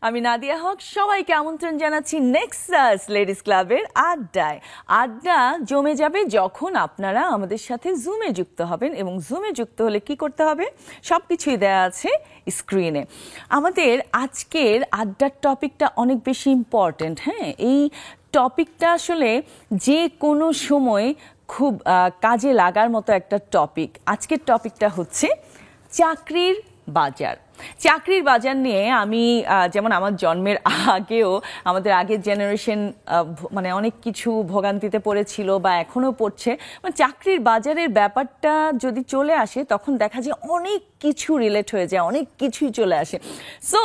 আমি নাদিয়া হক সবাইকে আমন্ত্রণ জানাচ্ছি নেক্সাস লেডিস ক্লাবের আড্ডায়। আড্ডা জমে যাবে যখন আপনারা আমাদের সাথে জুমে যুক্ত হবেন, এবং জুমে যুক্ত হলে কি করতে হবে সবকিছুই দেয়া আছে স্ক্রিনে। আমাদের আজকের আড্ডার টপিকটা অনেক বেশি ইম্পর্টেন্ট। হ্যাঁ, এই টপিকটা আসলে যে কোনো সময় খুব কাজে লাগার মতো একটা টপিক। আজকের টপিকটা হচ্ছে চাকরির বাজার। চাকরির বাজার নিয়ে আমি যেমন আমার জন্মের আগেও আমাদের আগের জেনারেশন মানে অনেক কিছু ভোগান্তিতে পড়েছিল বা এখনও পড়ছে। মানে চাকরির বাজারের ব্যাপারটা যদি চলে আসে তখন দেখা যায় অনেক কিছু রিলেট হয়ে যায়, অনেক কিছুই চলে আসে। সো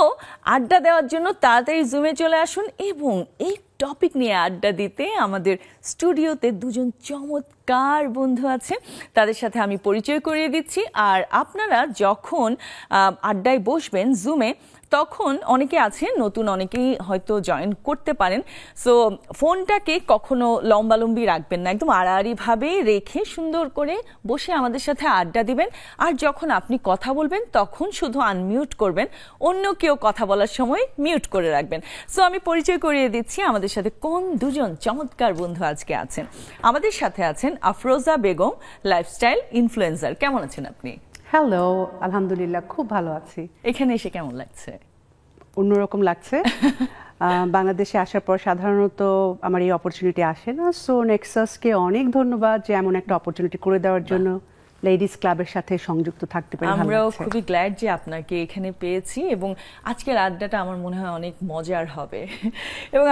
আড্ডা দেওয়ার জন্য তাড়াতাড়ি জুমে চলে আসুন, এবং এই টপিক নিয়ে আড্ডা দিতে আমাদের স্টুডিওতে দুজন চমৎকার বন্ধু আছে, তাদের সাথে আমি পরিচয় করিয়ে দিচ্ছি। আর আপনারা যখন আড্ডায় বসবেন জুমে, তখন অনেকে আছেন নতুন, অনেকেই হয়তো জয়েন করতে পারেন। সো ফোনটাকে কখনো লম্বালম্বি রাখবেন না, একদম আড়াআড়িভাবে রেখে সুন্দর করে বসে আমাদের সাথে আড্ডা দিবেন। আর যখন আপনি কথা বলবেন তখন শুধু আনমিউট করবেন, অন্য কেউ কথা বলার সময় মিউট করে রাখবেন। সো আমি পরিচয় করিয়ে দিচ্ছি আমাদের সাথে কোন দুজন চমৎকার বন্ধু আজকে আছেন। আমাদের সাথে আছেন আফরোজা বেগম, লাইফস্টাইল ইনফ্লুয়েন্সার। কেমন আছেন আপনি? হ্যালো, আলহামদুলিল্লাহ, খুব ভালো আছি। এখানে এসে কেমন লাগছে? অন্যরকম লাগছে। বাংলাদেশে আসার পর সাধারণত আমার এই অপরচুনিটি আসে না। সো নেক্সাসকে অনেক ধন্যবাদ যে এমন একটা অপরচুনিটি করে দেওয়ার জন্য লেডিস ক্লাবের সাথে সংযুক্ত থাকতে পেরে ভালো লাগছে। আমরাও খুবই গ্ল্যাড যে আপনাকে এখানে পেয়েছি, এবং আজকের আড্ডাটা আমার মনে হয় অনেক মজার হবে। এবং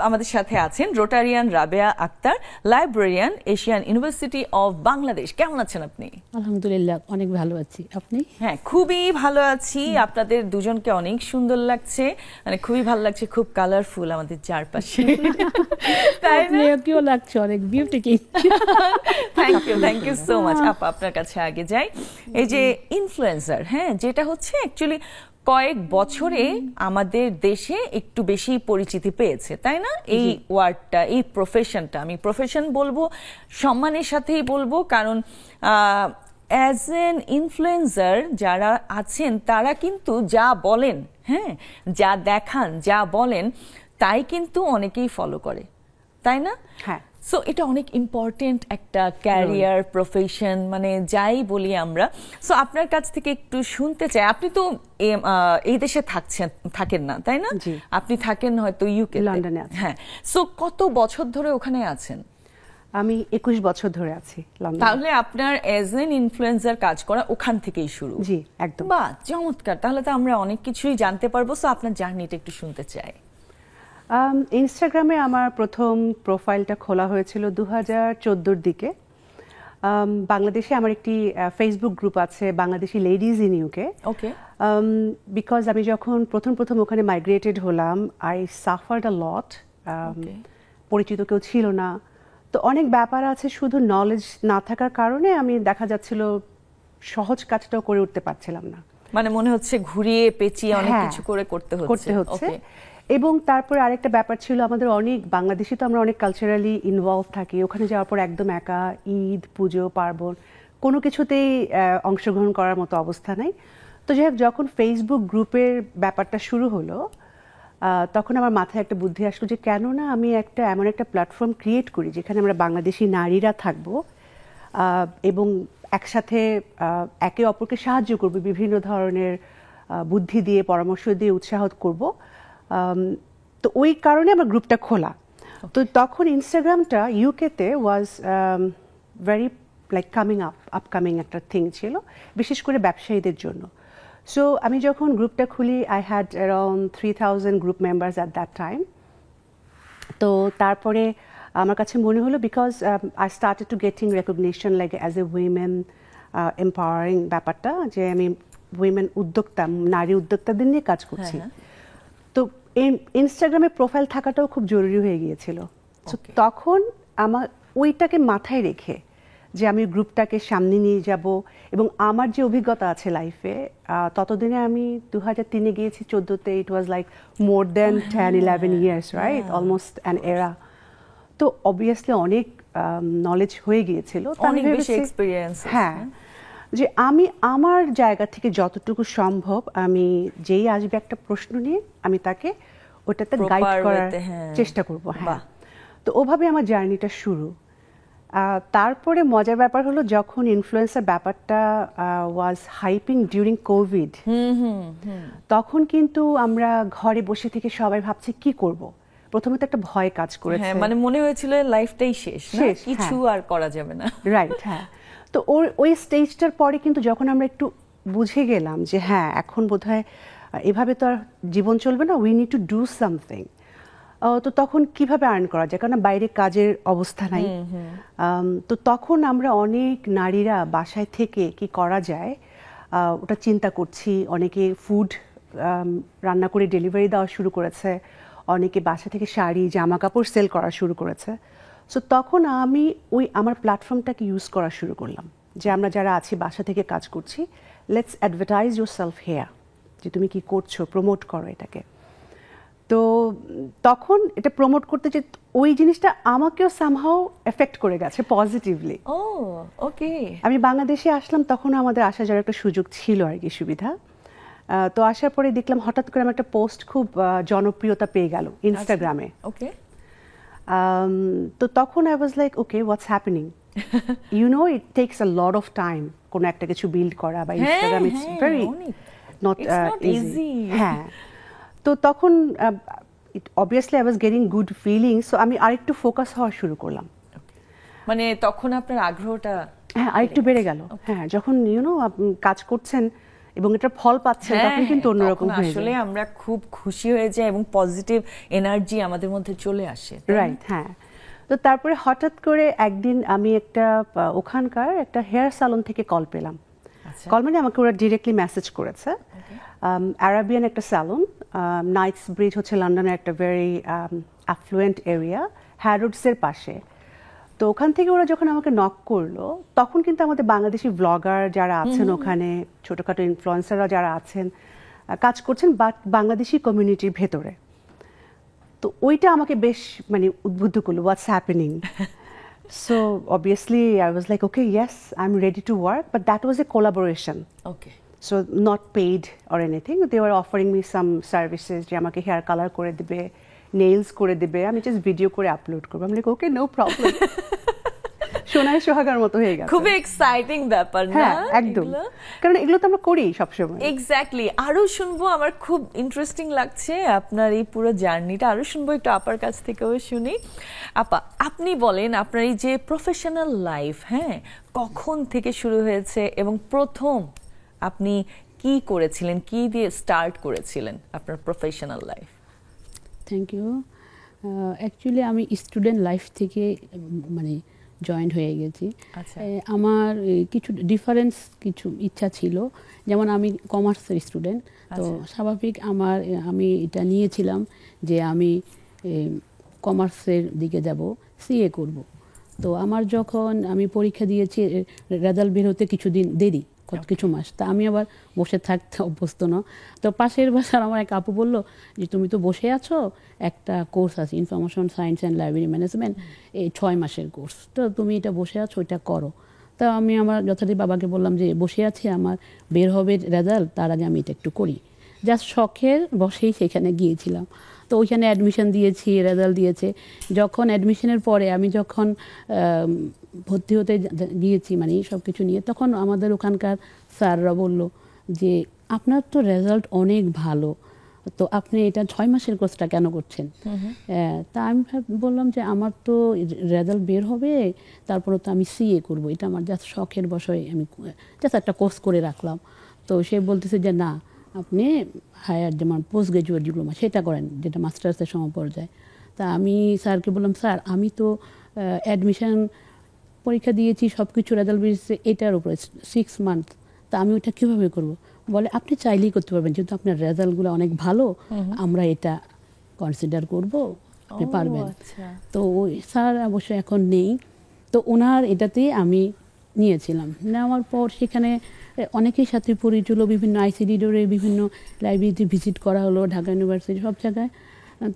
আমাদের সাথে আছেন Rotarian Rabeya Akter, librarian, Asian University of Bangladesh. কেমন আছেন আপনি? আলহামদুলিল্লাহ, অনেক ভালো আছি। আপনি? হ্যাঁ, খুবই ভালো আছি। আপনাদের দুজনকে অনেক সুন্দর লাগছে, মানে খুবই ভালো লাগছে, খুব কালারফুল আমাদের চারপাশে। তাই না? কেউ লাগছে অনেক beautiful. Thank you so much. আপা, আপনার কাছে আগে যাই। এই যে ইনফ্লুয়েন্সার, হ্যাঁ, যেটা হচ্ছে অ্যাকচুয়ালি কয়েক বছরে আমাদের দেশে একটু বেশি পরিচিতি পেয়েছে, তাই না? এই ওয়ার্ডটা, এই প্রফেশনটা, আমি প্রফেশন বলবো, সম্মানের সাথেই বলবো, কারণ অ্যাজ এন ইনফ্লুয়েন্সার যারা আছেন তারা কিন্তু যা বলেন, হ্যাঁ, যা দেখান, যা বলেন, তাই কিন্তু অনেকেই ফলো করে, তাই না? হ্যাঁ। সো এটা অনেক ইম্পর্টেন্ট একটা ক্যারিয়ার, প্রফেশন, মানে যাই বলি আমরা। সো আপনার কাছ থেকে একটু শুনতে চাই, আপনি তো এই দেশে থাকেন না, তাই না? আপনি থাকেন হয়তো ইউকে, লন্ডনে। হ্যাঁ। সো কত বছর ধরে ওখানে আছেন? আমি 21 বছর ধরে আছি লন্ডনে। তাহলে আপনার অ্যাজ এন ইনফ্লুয়েন্সার কাজ করা ওখান থেকেই শুরু? জি, একদম। বাহ, চমৎকার। তাহলে তো আমরা অনেক কিছুই জানতে পারবো। সো আপনার জার্নিটা একটু শুনতে চাই। ইনস্টাগ্রামে আমার প্রথম প্রোফাইলটা খোলা হয়েছিল 2014-র দিকে। বাংলাদেশে আমার একটি ফেসবুক গ্রুপ আছে, Bangladeshi ladies in UK. Okay. Because আমি যখন প্রথম ওখানে মাইগ্রেটেড হলাম, আই সাফার্ড আ লট। পরিচিত কেউ ছিল না, তো অনেক ব্যাপার আছে, শুধু নলেজ না থাকার কারণে আমি দেখা যাচ্ছিল সহজ কাজটাও করে উঠতে পারছিলাম না। মানে মনে হচ্ছে ঘুরিয়ে পেঁচিয়ে অনেক কিছু করতে হচ্ছে। এবং তারপরে আরেকটা ব্যাপার ছিল, আমাদের অনেক বাংলাদেশি তো আমরা অনেক কালচারালি ইনভলভ থাকি। ওখানে যাওয়ার পর একদম একা, ঈদ, পুজো, পার্বণ কোনো কিছুতেই অংশগ্রহণ করার মতো অবস্থা নাই। তো যাই হোক, যখন ফেসবুক গ্রুপের ব্যাপারটা শুরু হলো, তখন আমার মাথায় একটা বুদ্ধি আসলো যে কেন না আমি এমন একটা প্ল্যাটফর্ম ক্রিয়েট করি যেখানে আমরা বাংলাদেশি নারীরা থাকবো এবং একসাথে একে অপরকে সাহায্য করব, বিভিন্ন ধরনের বুদ্ধি দিয়ে, পরামর্শ দিয়ে উৎসাহ করব। তো ওই কারণে আমার গ্রুপটা খোলা। তো তখন ইনস্টাগ্রামটা ইউকেতে ওয়াজ ভেরি লাইক আপকামিং একটা থিং ছিল, বিশেষ করে ব্যবসায়ীদের জন্য। সো আমি যখন গ্রুপটা খুলি, I had around 3000 group members at that time. তো তারপরে আমার কাছে মনে হলো, because I started to getting recognition like as a women empowering ব্যাপারটা, যে আমি উইমেন উদ্যোক্তা, নারী উদ্যোক্তাদের নিয়ে কাজ করছি। তো ইনস্টাগ্রামে প্রোফাইল থাকাটাও খুব জরুরি হয়ে গিয়েছিল। তখন আমার ওইটাকে মাথায় রেখে যে আমি গ্রুপটাকে সামনে নিয়ে যাব, এবং আমার যে অভিজ্ঞতা আছে লাইফে, ততদিনে আমি 2003-এ গিয়েছি, 2014-তে it was like more then 10-11 years, right, almost an era. তো অবভিয়াসলি অনেক নলেজ হয়ে গিয়েছিল, অনেক বেশি এক্সপেরিয়েন্স। হ্যাঁ। যে আমি আমার জায়গা থেকে যতটুকু সম্ভব আমি যেই আসবে একটা প্রশ্ন নিয়ে আমি তাকে ওটাতে গাইড Proper করার way তে, হ্যাঁ। চেষ্টা করব। বাহ। হ্যাঁ, তো ওভাবে আমার জার্নিটা শুরু। তারপরে মজার ব্যাপার হলো যখন ইনফ্লুয়েন্সার ব্যাপারটা ওয়াজ হাইপিং ডিউরিং কোভিড, তখন কিন্তু আমরা ঘরে বসে থেকে সবাই ভাবছি কি করব। প্রথমে তো একটা ভয় কাজ করেছে, হ্যাঁ, মানে মনে হয়েছিল লাইফটাই শেষ, না? শেষ, কিছু আর করা যাবে না। রাইট। হ্যাঁ, তো ওই স্টেজটার পরে কিন্তু যখন আমরা একটু বুঝে গেলাম যে হ্যাঁ এখন বোধহয় এভাবে তো আর জীবন চলবে না, we need to do something. তো তখন কিভাবে আর্ন করা যায়, কারণ বাইরে কাজের অবস্থা নাই। তো তখন আমরা অনেক নারীরা বাসায় থেকে কি করা যায় ওটা চিন্তা করছি। অনেকে ফুড রান্না করে ডেলিভারি দেওয়া শুরু করেছে, অনেকে বাসা থেকে শাড়ি জামা কাপড় সেল করা শুরু করেছে। সো তখন আমি আমার প্ল্যাটফর্মটাকে ইউজ করা শুরু করলাম যে আমরা যারা আছি বাসা থেকে কাজ করছি, let's advertise yourself here, যে তুমি কি করছো, প্রমোট করো এটাকে। তো তখন এটা প্রমোট করতে যে ওই জিনিসটা আমাকেও সামহাও এফেক্ট করে গেছে পজিটিভলি। ও ওকে। আমি বাংলাদেশে আসলাম, তখন আমাদের আসা যাওয়ার একটা সুযোগ ছিল আর কি, সুবিধা। তো আসার পরে দেখলাম হঠাৎ করে আমার একটা পোস্ট খুব জনপ্রিয়তা পেয়ে গেল ইনস্টাগ্রামে। ওকে। তো তখন I was like okay what's happening, you know it takes a lot of time কোনো একটা কিছু বিল্ড করা, বা Instagram it's very not easy. হ্যাঁ, তো তখন obviously I was getting good feeling, so আমি আরেকটু ফোকাস হওয়া শুরু করলাম। মানে তখন আপনার আগ্রহটা হ্যাঁ আরেকটু বেড়ে গেল। হ্যাঁ, যখন কাজ করছেন এবং এটা ফল পাচ্ছেন, তখন কিন্তু অন্যরকম হয়ে যায়। আসলে আমরা খুব খুশি হয়ে যাই এবং পজিটিভ এনার্জি আমাদের মধ্যে চলে আসে। রাইট। হ্যাঁ, তো তারপরে হঠাৎ করে একদিন আমি একটা ওখানকার একটা হেয়ার সালন থেকে কল পেলাম। কল মানে আমাকে ওরা ডিরেক্টলি মেসেজ করেছে। আরাবিয়ান একটা স্যালন, নাইটস ব্রিজ হচ্ছে লন্ডনের একটা ভেরি অ্যাফ্লুয়েন্ট এরিয়া, হ্যারোডসের পাশে। তো ওখান থেকে ওরা যখন আমাকে নক করলো, তখন কিন্তু আমাদের বাংলাদেশি ব্লগার যারা আছেন ওখানে, ছোটোখাটো ইনফ্লুয়েন্সাররা যারা আছেন কাজ করছেন, বাট বাংলাদেশি কমিউনিটির ভেতরে। তো ওইটা আমাকে বেশ মানে উদ্বুদ্ধ করলো, what's happening. So obviously I was like okay yes I am ready to work, but that was a collaboration. Okay. So not paid or anything, they were offering me some services, যে আমাকে hair colour করে দেবে, nails করে দেবে, আমি just video করে upload করবো। আমি লাইক ওকে নো প্রবলেম। সোনায় সোহাগার মতো হয়ে গেছে। খুবই এক্সাইটিং ব্যাপার না? হ্যাঁ একদম, কারণ এগুলো তো আমরা করি সবসময়। এক্স্যাক্টলি। আরো শুনবো, আমার খুব ইন্টারেস্টিং লাগছে আপনার এই পুরো জার্নিটা, আরো শুনবো, একটু আপার কাছ থেকেও শুনি। আপা আপনি বলেন আপনার এই যে প্রফেশনাল লাইফ, হ্যাঁ, কখন থেকে শুরু হয়েছে এবং প্রথম আপনি কি করেছিলেন, কি দিয়ে স্টার্ট করেছিলেন আপনার professional life? Thank you. Actually আমি স্টুডেন্ট লাইফ থেকে মানে জয়েন্ট হয়ে গেছি। আচ্ছা। আমার কিছু ডিফারেন্স কিছু ইচ্ছা ছিল, যেমন আমি কমার্সের স্টুডেন্ট, তো স্বাভাবিক আমি এটা নিয়েছিলাম যে আমি কমার্সের দিকে যাব, সিএ করব। তো আমার যখন আমি পরীক্ষা দিয়েছি, রেজাল্ট বের হতে কিছুদিন দেরি, কিছু মাস, তা আমি আবার বসে থাকতে অভ্যস্ত না। তো পাশের বাসার আমার এক আপু বললো যে তুমি তো বসে আছো, একটা কোর্স আছে information science and library management, এই 6 মাসের কোর্স, তো তুমি এটা বসে আছো, এটা করো। তা আমি আমার যথারীতি বাবাকে বললাম যে বসে আছি, আমার বের হবে রেজাল্ট, তার আগে আমি এটা একটু করি। জাস্ট শখের বসেই সেখানে গিয়েছিলাম। তো ওইখানে অ্যাডমিশন দিয়েছি, রেজাল্ট দিয়েছে। যখন অ্যাডমিশনের পরে আমি যখন ভর্তি হতে গিয়েছি মানে সব কিছু নিয়ে, তখন আমাদের ওখানকার স্যাররা বলল যে আপনার তো রেজাল্ট অনেক ভালো, তো আপনি এটা 6 মাসের কোর্সটা কেন করছেন? তা আমি বললাম যে আমার তো রেজাল্ট বের হবে, তারপরে তো আমি সিএ করব, এটা আমার জাস্ট শখের বশে আমি জাস্ট একটা কোর্স করে রাখলাম। তো সে বলতেছে যে না, আপনি হায়ার যেমন পোস্ট গ্রাজুয়েট ডিপ্লোমা সেটা করেন, যেটা মাস্টার্সের সমপর্যায়ে। তা আমি স্যারকে বললাম স্যার আমি তো অ্যাডমিশন পরীক্ষা দিয়েছি, সব কিছু রেজাল্ট বেরিয়েছে এটার উপরে 6 মান্থ, তা আমি ওইটা কীভাবে করব? বলে আপনি চাইলেই করতে পারবেন, যেহেতু আপনার রেজাল্টগুলো অনেক ভালো, আমরা এটা কনসিডার করব, আপনি পারবেন। তো ওই স্যার অবশ্য এখন নেই, তো ওনার এটাতেই আমি নিয়েছিলাম। নেওয়ার পর সেখানে অনেকের সাথে পরিচয়, বিভিন্ন আইসিডিডোরে বিভিন্ন লাইব্রেরিতে ভিজিট করা হলো, ঢাকা ইউনিভার্সিটি সব জায়গায়।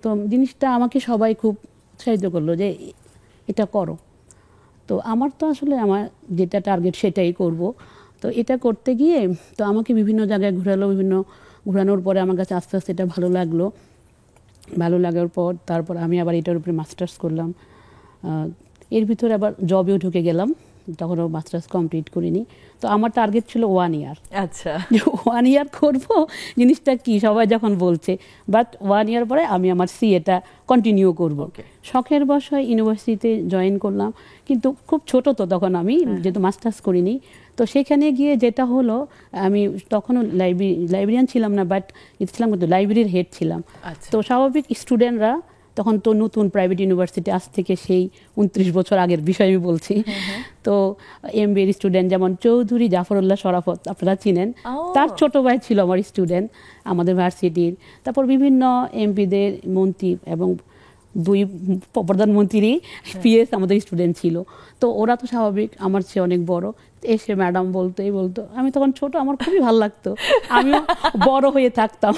তো জিনিসটা আমাকে সবাই খুব উৎসাহিত করলো যে এটা করো। তো আমার তো আসলে আমার যেটা টার্গেট সেটাই করব। তো এটা করতে গিয়ে তো আমাকে বিভিন্ন জায়গায় ঘোরানোর পরে আমার কাছে আস্তে আস্তে এটা ভালো লাগলো। ভালো লাগার পর তারপর আমি আবার এটার উপরে মাস্টার্স করলাম। এর ভিতরে আবার জবেও ঢুকে গেলাম, তখনও মাস্টার্স কমপ্লিট করিনি। তো আমার টার্গেট ছিল 1 ইয়ার। আচ্ছা, 1 ইয়ার করবো, জিনিসটা কি সবাই যখন বলছে, বাট 1 ইয়ার পরে আমি আমার সিএটা কন্টিনিউ করব। শখের বশে ইউনিভার্সিটিতে জয়েন করলাম, কিন্তু খুব ছোট তো তখন আমি, যেহেতু মাস্টার্স করিনি। তো সেখানে গিয়ে যেটা হলো, আমি তখনও লাইব্রেরিয়ান ছিলাম না, বাট ছিলাম কিন্তু লাইব্রেরির হেড ছিলাম। তো স্বাভাবিক স্টুডেন্টরা তখন তো নতুন প্রাইভেট ইউনিভার্সিটি, আজ থেকে সেই 29 বছর আগের বিষয় আমি বলছি। তো এমবিএর স্টুডেন্ট যেমন চৌধুরী জাফরুল্লাহ শরাফত আপনারা চিনেন, তার ছোট ভাই ছিল আমার স্টুডেন্ট আমাদের ভার্সিটির। তারপর বিভিন্ন এমপিদের, মন্ত্রী এবং 2 প্রধানমন্ত্রী পিএস আমাদের স্টুডেন্ট ছিল। তো ওরা তো স্বাভাবিক আমার চেয়ে অনেক বড়, এসে ম্যাডাম বলতো, এই বলতো। আমি তখন ছোট, আমার খুবই ভালো লাগতো, আমিও বড় হয়ে থাকতাম।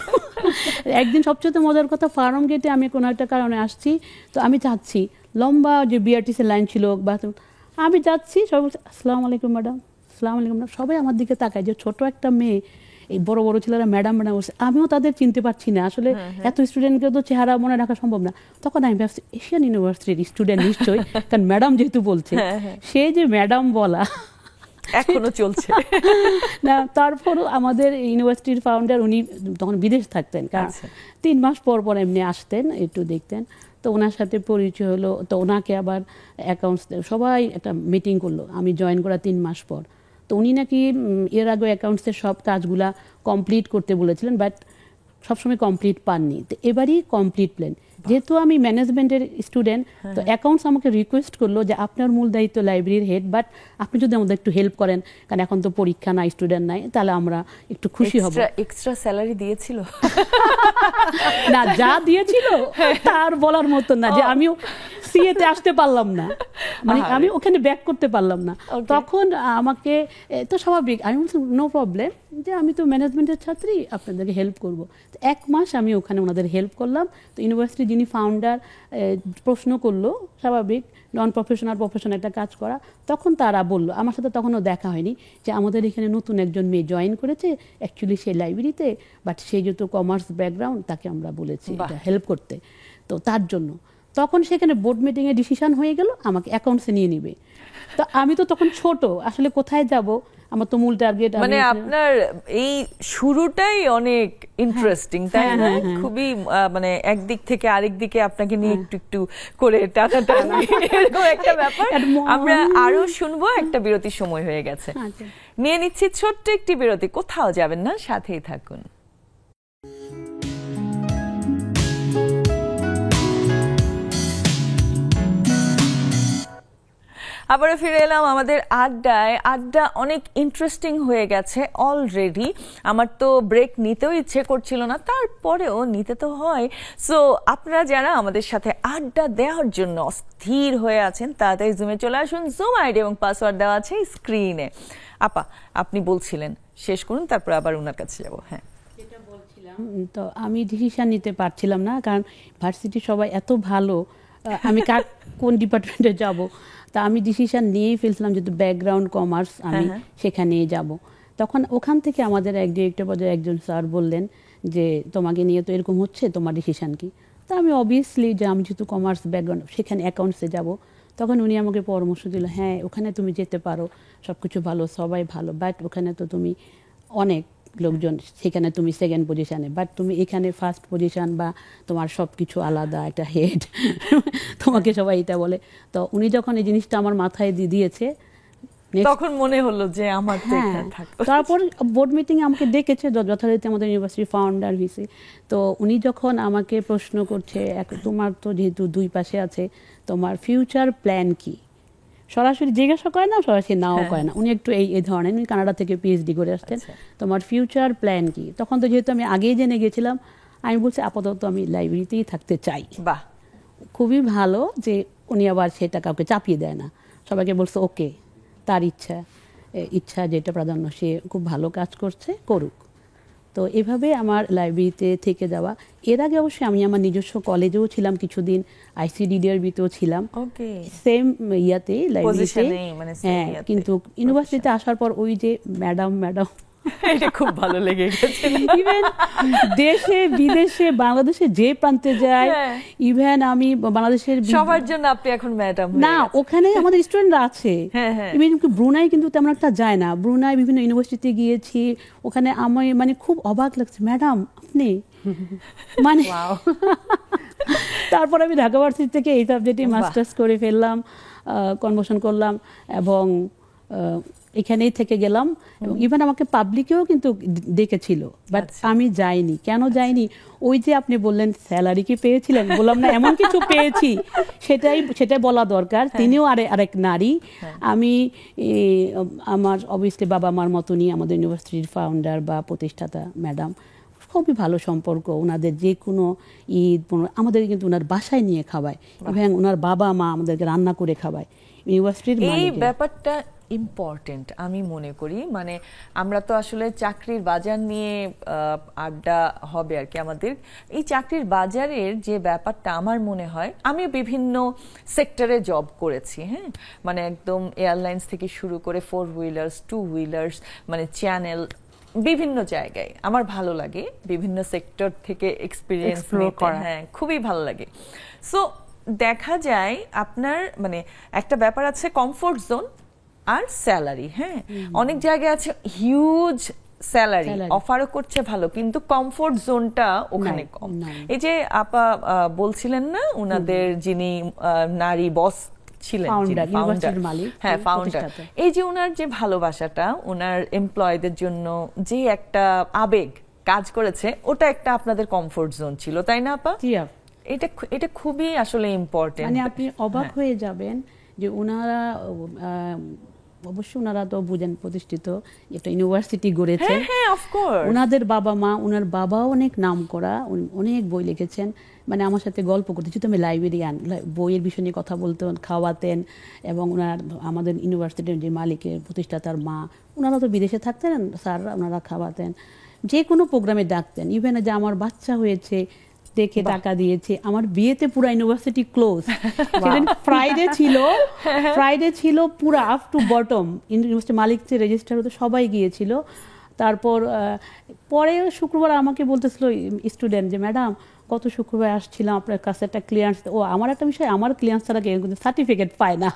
একদিন সবচেয়ে মজার কথা, ফার্ম গেটে আমি কোনো একটা কারণে আসছি, তো আমি যাচ্ছি, লম্বা যে বিআরটিসির লাইন ছিল, আমি যাচ্ছি, সবাই বলছে আসসালামু আলাইকুম ম্যাডাম, আসসালামু আলাইকুম ম্যাডাম। সবাই আমার দিকে তাকায় যে ছোট একটা মেয়ে, এই বড় বড় ছেলেরা ম্যাডাম ম্যাডাম বলছে। আমিও তাদের চিনতে পারছি না, আসলে এত স্টুডেন্টকে তো চেহারা মনে রাখা সম্ভব না। তখন আমি ভাবছি এশিয়ান ইউনিভার্সিটির স্টুডেন্ট নিশ্চয়ই, কারণ ম্যাডাম যেহেতু বলছে, সে যে ম্যাডাম বলা এখনো চলছে না। তারপরও আমাদের ইউনিভার্সিটির ফাউন্ডার, উনি তখন বিদেশ থাকতেন, কারণ 3 মাস পর পর এমনি আসতেন, একটু দেখতেন। তো ওনার সাথে পরিচয় হলো। তো ওনাকে আবার অ্যাকাউন্টস সবাই একটা মিটিং করলো আমি জয়েন করা 3 মাস পর। তো উনি নাকি এর আগে অ্যাকাউন্টসের সব কাজগুলা কমপ্লিট করতে বলেছিলেন, বাট সবসময় কমপ্লিট পাননি। তো এবারই কমপ্লিট প্ল্যান, যেহেতু আমি ম্যানেজমেন্টের স্টুডেন্ট, তো অ্যাকাউন্টস আমাকে রিকোয়েস্ট করলো যে আপনার মূল দায়িত্ব লাইব্রেরির হেড, বাট আপনি যদি আমাদের একটু হেল্প করেন, কারণ এখন তো পরীক্ষা নাই, স্টুডেন্ট নাই, তাহলে আমরা একটু খুশি হব। এক্সট্রা স্যালারি দিয়েছিল না, যা দিয়েছিল তার বলার মতো না, যে আমিও সিএতে আসতে পারলাম না, মানে আমি ওখানে ব্যাক করতে পারলাম না। তখন আমাকে তো স্বাভাবিক, আমি বলছি নো প্রবলেম, যে আমি তো ম্যানেজমেন্টের ছাত্রী, আপনাদেরকে হেল্প করব। 1 মাস আমি ওখানে ওনাদের হেল্প করলাম। তো ইউনিভার্সিটি যিনি ফাউন্ডার প্রশ্ন করলো, স্বাভাবিক নন প্রফেশনাল একটা কাজ করা। তখন তারা বললো, আমার সাথে তখনও দেখা হয়নি, যে আমাদের এখানে নতুন একজন মেয়ে জয়েন করেছে, অ্যাকচুয়ালি সেই লাইব্রেরিতে, বাট সেই যেহেতু কমার্স ব্যাকগ্রাউন্ড, তাকে আমরা বলেছি হেল্প করতে। তো তার জন্য তখন সেখানে বোর্ড মিটিংয়ে ডিসিশন হয়ে গেল আমাকে অ্যাকাউন্টসে নিয়ে নিবে। তো আমি তো তখন ছোট, আসলে কোথায় যাব, আমার তো মূল টার্গেট। মানে আপনার এই শুরুটাই অনেক ইন্টারেস্টিং, তাই না? খুবই মানে একদিক থেকে আরেক দিকে আপনাকে নিয়ে একটু একটু করে টানাটানি, এরকম একটা ব্যাপার। আমরা আরো শুনবো, একটা বিরতির সময় হয়ে গেছে, নিয়ে নিচ্ছি ছোট্ট একটি বিরতি। কোথাও যাবেন না, সাথেই থাকুন। আবারও ফিরে এলাম আমাদের আড্ডায়। আড্ডা অনেক ইন্টারেস্টিং হয়ে গেছে অলরেডি। আমার তো ব্রেক নিতেও ইচ্ছে করছিল না, তারপরেও নিতে তো হয়। সো আপনারা যারা আমাদের সাথে আড্ডা দেওয়ার জন্য অস্থির হয়ে আছেন, তাড়াতাড়ি জুমে চলে আসুন। জুম আইডি এবং পাসওয়ার্ড দেওয়া আছে স্ক্রিনে। আপা, আপনি বলছিলেন, শেষ করুন, তারপর আবার ওনার কাছে যাবো। হ্যাঁ, তো আমি ডিসিশন নিতে পারছিলাম না, কারণ ভার্সিটি সবাই এত ভালো, আমি কোন ডিপার্টমেন্টে যাব। তা আমি ডিসিশন নিয়েই ফেলছিলাম, যেহেতু ব্যাকগ্রাউন্ড কমার্স, আমি সেখানেই যাব। তখন ওখান থেকে আমাদের এক ডিরেক্টর পর্যায়ে একজন স্যার বললেন যে তোমাকে নিয়ে তো এরকম হচ্ছে, তোমার ডিসিশন কি? তা আমি অবভিয়াসলি, যে আমি যেহেতু কমার্স ব্যাকগ্রাউন্ড, সেখানে অ্যাকাউন্টসে যাব। তখন উনি আমাকে পরামর্শ দিল, হ্যাঁ ওখানে তুমি যেতে পারো, সব কিছু ভালো, সবাই ভালো, বাট ওখানে তো তুমি অনেক লোকজন, সেখানে তুমি সেকেন্ড পজিশনে, বাট তুমি এখানে ফার্স্ট পজিশন, বা তোমার সব কিছু আলাদা, একটা হেড, তোমাকে সবাই এটা বলে। তো উনি যখন এই জিনিসটা আমার মাথায় দিয়েছে, তখন মনে হলো যে আমার তো এখানে থাকতে। তারপর বোর্ড মিটিংয়ে আমাকে ডেকেছে যথারীতি আমাদের ইউনিভার্সিটি ফাউন্ডার ভিসি। তো উনি যখন আমাকে প্রশ্ন করছে, তোমার তো যেহেতু 2 পাশে আছে, তোমার ফিউচার প্ল্যান কি, সরাসরি জিজ্ঞাসা করে না, সরাসরি নাও করে না, উনি একটু এই ধরনের, উনি কানাডা থেকে পিএইচডি করে আসতেন। তোমার ফিউচার প্ল্যান কি? তখন তো যেহেতু আমি আগেই জেনে গেছিলাম, আমি বলছি আপাতত আমি লাইব্রেরিতেই থাকতে চাই। বাহ, খুবই ভালো যে উনি আবার সেটা কাউকে চাপিয়ে দেয় না, সবাইকে বলছে ওকে, তার ইচ্ছা যেটা প্রাধান্য, সে খুব ভালো কাজ করছে, করুক। তো এভাবে আমার লাইব্রেরিতে থেকে যাওয়া। এর আগে অবশ্যই আমি আমার নিজস্ব কলেজেও ছিলাম কিছুদিন, ICDDRB-তেও ছিলাম, ওকে সেম ইয়াতে লাইব্রেরিতে। পজিশনে, মানে হ্যাঁ, কিন্তু ইউনিভার্সিটিতে আসার পর ওই যে ম্যাডাম এটা খুব ভালো লেগে গেছে। ইভেন দেশে বিদেশে বাংলাদেশে যে প্রান্তে যায়, ইভেন আমি বাংলাদেশের সবার জন্য আপনি এখন ম্যাডাম না, ওখানে আমাদের স্টুডেন্টরা আছে। হ্যাঁ, হ্যাঁ। ইভেন ব্রুনাই কিন্তু তেমন একটা যায় না। ব্রুনাই বিভিন্ন ইউনিভার্সিটিতে গিয়েছি, ওখানে আমি মানে খুব অবাক লাগছে, ম্যাডাম আপনি মানে তারপর আমি ঢাকা ভার্সিটি থেকে এই সাবজেক্টে মাস্টার্স করে ফেললাম, কনভার্সন করলাম এবং এখানেই থেকে গেলাম। এবং ইভেন আমাকে পাবলিকেও কিন্তু ডেকেছিল, বাট আমি যাইনি। কেন যাইনি? ওই যে আপনি বললেন স্যালারি কি পেয়েছিলেন, বললাম না এমন কিছু পেয়েছি, সেটাই বলা দরকার। তিনিও আরেক নারী। আমি আমার অবভিয়াসলি বাবা মার মতনই আমাদের ইউনিভার্সিটির ফাউন্ডার বা প্রতিষ্ঠাতা ম্যাডাম, খুবই ভালো সম্পর্ক। ওনাদের যে কোনো ঈদ আমাদের কিন্তু ওনার বাসায় নিয়ে খাওয়ায়, এবং ওনার বাবা মা আমাদেরকে রান্না করে খাওয়ায় ইউনিভার্সিটির। এই ব্যাপারটা ইম্পর্টেন্ট আমি মনে করি। মানে আমরা তো আসলে চাকরির বাজার নিয়ে আড্ডা হবে আর কি আমাদের। এই চাকরির বাজারের যে ব্যাপারটা আমার মনে হয়, আমি বিভিন্ন সেক্টরে জব করেছি, হ্যাঁ, মানে একদম এয়ারলাইন্স থেকে শুরু করে 4 হুইলার্স 2 হুইলার্স, মানে চ্যানেল, বিভিন্ন জায়গায় আমার ভালো লাগে বিভিন্ন সেক্টর থেকে এক্সপিরিয়েন্স নিতে। হ্যাঁ, খুবই ভালো লাগে। সো দেখা যায় আপনার মানে একটা ব্যাপার আছে কমফোর্ট জোন আর স্যালারি। হ্যাঁ, অনেক জায়গায় আছে হিউজ স্যালারি অফারও করছে ভালো, কিন্তু কমফোর্ট জোনটা ওখানে কম। এই যে আপা বলছিলেন না, উনাদের যিনি নারী বস ছিলেন, হ্যাঁ ফাউন্ডার, এই যে ওনার যে ভালোবাসাটা ওনার এমপ্লয়ীদের জন্য যে একটা আবেগ কাজ করেছে, ওটা একটা আপনাদের কমফোর্ট জোন ছিল, তাই না আপা? এটা খুবই আসলে ইম্পর্টেন্ট। মানে আপনি অবাক হয়ে যাবেন যে ওনারা অবশ্যই ওনারা তো বুঝেন প্রতিষ্ঠিত একটা ইউনিভার্সিটি গড়েছে, ওনাদের বাবা মা, ওনার বাবাও অনেক নাম করা, অনেক বই লিখেছেন। মানে আমার সাথে গল্প করতে, যেহেতু আমি লাইব্রেরিয়ান, বইয়ের বিষয় নিয়ে কথা বলতেন, খাওয়াতেন। এবং ওনার আমাদের ইউনিভার্সিটির যে মালিকের প্রতিষ্ঠাতার মা, ওনারা তো বিদেশে থাকতেন, স্যাররা ওনারা খাওয়াতেন, যে কোনো প্রোগ্রামে ডাকতেন। ইভেন যে আমার বাচ্চা হয়েছে দেখে টাকা দিয়েছে, আমার বিয়েতে পুরো ইউনিভার্সিটি ক্লোজ। ফ্রাইডে ছিল পুরো আপ টু বটম, ইউনিভার্সিটি মালিক যে রেজিস্টার হতো সবাই গিয়েছিল। তারপর পরে শুক্রবার আমাকে বলতেছিল স্টুডেন্ট যে ম্যাডাম গত শুক্রবার আসছিলাম আপনার কাছে একটা ক্লিয়ারেন্স। ও আমার একটা বিষয়, আমার ক্লিয়ারেন্স ছাড়া কেউ কিন্তু সার্টিফিকেট পায় না,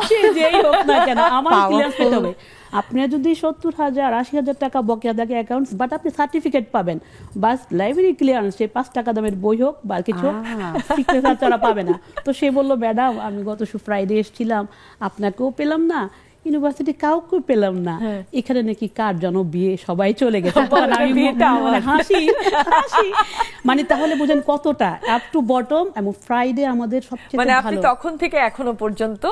সে যেই হোক না কেন আমার ক্লিয়ারেন্স পেতে হবে। আপনি যদি 70,000 80,000 টাকা বকেয়া থাকে অ্যাকাউন্টস, বাট আপনি সার্টিফিকেট পাবেন, বাস লাইব্রেরি ক্লিয়ারেন্স, সে 5 টাকা দামের বই হোক বা কিছু সিগনেচার ছাড়া পাবে না। তো সে বললো ম্যাডাম আমি গত ফ্রাইডে এসেছিলাম, আপনাকেও পেলাম না, ইউনিভার্সিটি কাউকে পেলাম না, এখানে নাকি কার যেন বিয়ে, সবাই চলে গেছে। হাসি মানে তাহলে বুঝেন কতটা আপ টু বটম। এবং ফ্রাইডে আমাদের সবচেয়ে মানে আপনি তখন থেকে এখনো পর্যন্ত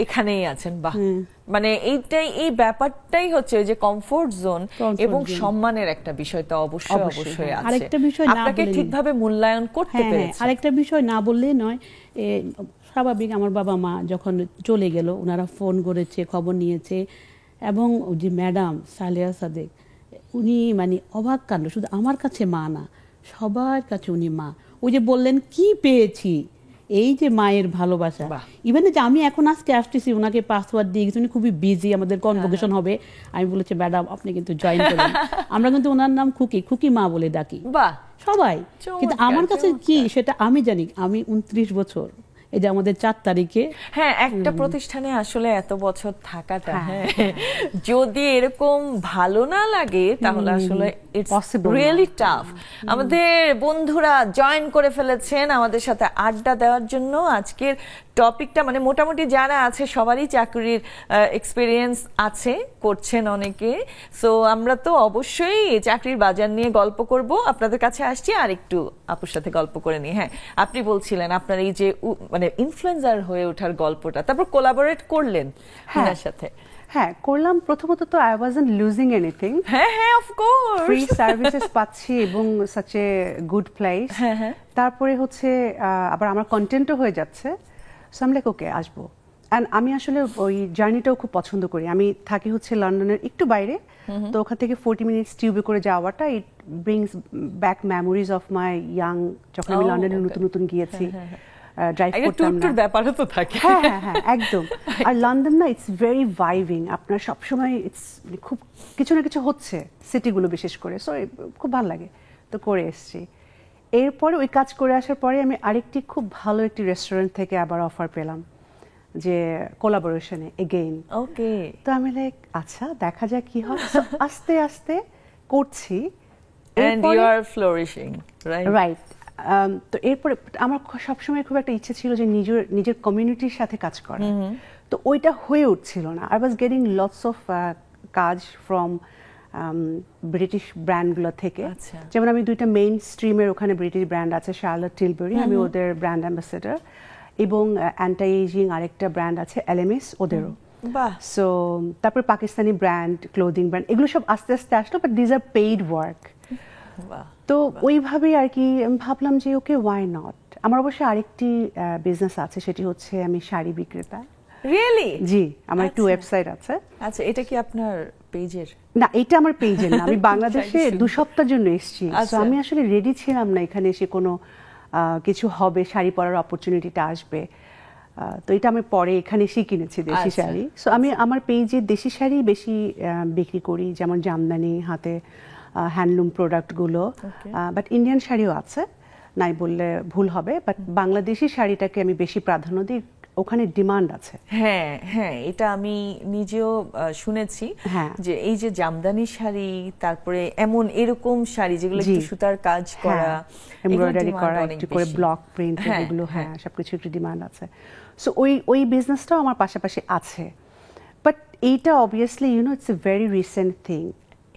এখানেই আছেন। বাহ, মানে এই ব্যাপারটাই হচ্ছে যে কমফোর্ট জোন এবং সম্মানের একটা বিষয় তো অবশ্যই আছে। আরেকটা বিষয় আপনাকে ঠিকভাবে মূল্যায়ন করতে পেরেছে। আরেকটা বিষয় না বললেই নয়, স্বাভাবিক আমার বাবা মা যখন চলে গেল, ওনারা ফোন করেছে, খবর নিয়েছে। এবং যে ম্যাডাম সালেহা সাদেক, উনি মানে অবাক কাণ্ড, শুধু আমার কাছে মা না, সবার কাছে উনি মা। ওই যে বললেন কি পেয়েছি, এই যে মায়ের ভালোবাসা। ইভেন যে আমি এখন আজকে আসতেছি, ওনাকে পাসওয়ার্ড দিয়ে গেছি, উনি খুবই বিজি, আমাদের কনভোকেশন হবে, আমি বলেছি ম্যাডাম আপনি কিন্তু জয়েন করুন। আমরা কিন্তু ওনার নাম খুকি মা বলে ডাকি সবাই, কিন্তু আমার কাছে কি সেটা আমি জানি। আমি 29 বছর, এই যে আমাদের 4 তারিখে। হ্যাঁ, একটা প্রতিষ্ঠানে আসলে এত বছর থাকাটা, যদি এরকম ভালো না লাগে তাহলে আসলে ইটস রিয়েলি টাফ। আমাদের বন্ধুরা জয়েন করে ফেলেছেন আমাদের সাথে আড্ডা দেওয়ার জন্য। আজকের টপিকটা মানে মোটামুটি যারা আছে সবারই চাকরির এক্সপিরিয়েন্স আছে, করছেন অনেকে। সো আমরা তো অবশ্যই চাকরির বাজার নিয়ে গল্প করব, আপনাদের কাছে আসছি আর একটু আপুর সাথে গল্প করে নিই। হ্যাঁ, আপনি বলছিলেন আপনার এই যে মানে ইনফ্লুয়েন্সার হয়ে ওঠার গল্পটা, তারপর কোলাবোরেট করলেন ওনার সাথে। হ্যাঁ, করলাম। প্রথমত তো আই ওয়াজন্ট লুজিং এনিথিং। হ্যাঁ, অফ কোর্স ফ্রি সার্ভিসেস পাচ্ছি এবং সাচ এ গুড প্লেস। তারপরে হচ্ছে আবার আমার কন্টেন্টও হয়ে যাচ্ছে। সো আমি লাইক ওকে আসবো। অ্যান্ড আমি আসলে ওই জার্নিটাও খুব পছন্দ করি। আমি থাকি হচ্ছে লন্ডনের একটু বাইরে, তো ওখান থেকে 40 মিনিটস টিউবে করে যাওয়াটা ইট brings back memories of my young, যখন আমি লন্ডনে নতুন নতুন গিয়েছি, ড্রাইভ করতাম না। ব্যাপারও তো থাকে। হ্যাঁ হ্যাঁ হ্যাঁ একদম। আর লন্ডন না ইটস ভেরি ভাইভিং, আপনার সবসময় ইটস খুব কিছু না কিছু হচ্ছে সিটিগুলো বিশেষ করে, সো খুব ভালো লাগে, তো করে এসেছি। এরপরে ওই কাজ করে আসার পরে আমি আরেকটি খুব ভালো একটি রেস্টুরেন্ট থেকে আবার অফার পেলাম যে কোলাবোরেশনে এগেইন। ওকে। তো আমি লাইক আচ্ছা দেখা যাক কি হয়। So, আস্তে আস্তে করছি। And you are flourishing, right? Right. তো এরপরে আমার সবসময় খুব একটা ইচ্ছে ছিল যে নিজের কমিউনিটির সাথে কাজ করা, তো ওইটা হয়ে উঠছিল না। I was getting lots of কাজ ফ্রম ব্রিটিশ ব্র্যান্ডগুলো থেকে। আচ্ছা। যেমন আমি দুইটা মেইন স্ট্রিমের ওখানে ব্রিটিশ ব্র্যান্ড আছে, শার্লট টিলবেরি, আমি ওদের ব্র্যান্ড অ্যাম্বাসেডর, এবং অ্যান্টি এজিং আরেকটা ব্র্যান্ড আছে এলএমএস, ওদেরও। বাহ। সো তারপর পাকিস্তানি ব্র্যান্ড, ক্লোদিং ব্র্যান্ড, এগুলো সব আস্তে আস্তে আসলো, but these are paid work. বাহ। তো ওইভাবেই আর কি আমি ভাবলাম যে ওকে ওয়াই নট। আমার অবশ্যই আরেকটি বিজনেস আছে, সেটি হচ্ছে আমি শাড়ি বিক্রেতা। রিয়েলি? জি, আমার একটু আচ্ছা। ওয়েবসাইট আছে। আচ্ছা, এটা কি আপনার পেজের? না, এটা আমার পেজের না, আমি বাংলাদেশে শাড়ি 2 সপ্তাহের জন্য এসেছি। তো আচ্ছা। আমি আসলে রেডি ছিলাম না এখানে এসে কোনো কিছু হবে, শাড়ি পরার অপরচুনিটিটা আসবে। তো এটা আমি পরে এখানে এসেই কিনেছি দেশি আচ্ছা। শাড়ি। সো আমি আমার পেজে দেশি শাড়ি বেশি বিক্রি করি, যেমন জামদানি, হাতে হ্যান্ডলুম প্রোডাক্টগুলো, বাট ইন্ডিয়ান শাড়িও আছে, নাই বললে ভুল হবে, বাট বাংলাদেশি শাড়িটাকে আমি বেশি প্রাধান্য দিই, ওখানে ডিমান্ড আছে। হ্যাঁ হ্যাঁ, এটা আমি নিজেও শুনেছি, হ্যাঁ। যে এই যে জামদানি শাড়ি, তারপরে এরকম শাড়ি যেগুলো জি। একটু সুতার কাজ করা, এমব্রয়ডারি এগুলোর করা, demand অনেক একটু করে বেশি। ব্লক প্রিন্ট, হ্যাঁ, এগুলো, হ্যাঁ। হ্যাঁ সবকিছু একটু ডিমান্ড আছে। সো ওই বিজনেসটাও আমার পাশাপাশি আছে, বাট এইটা obviously it's a very recent thing.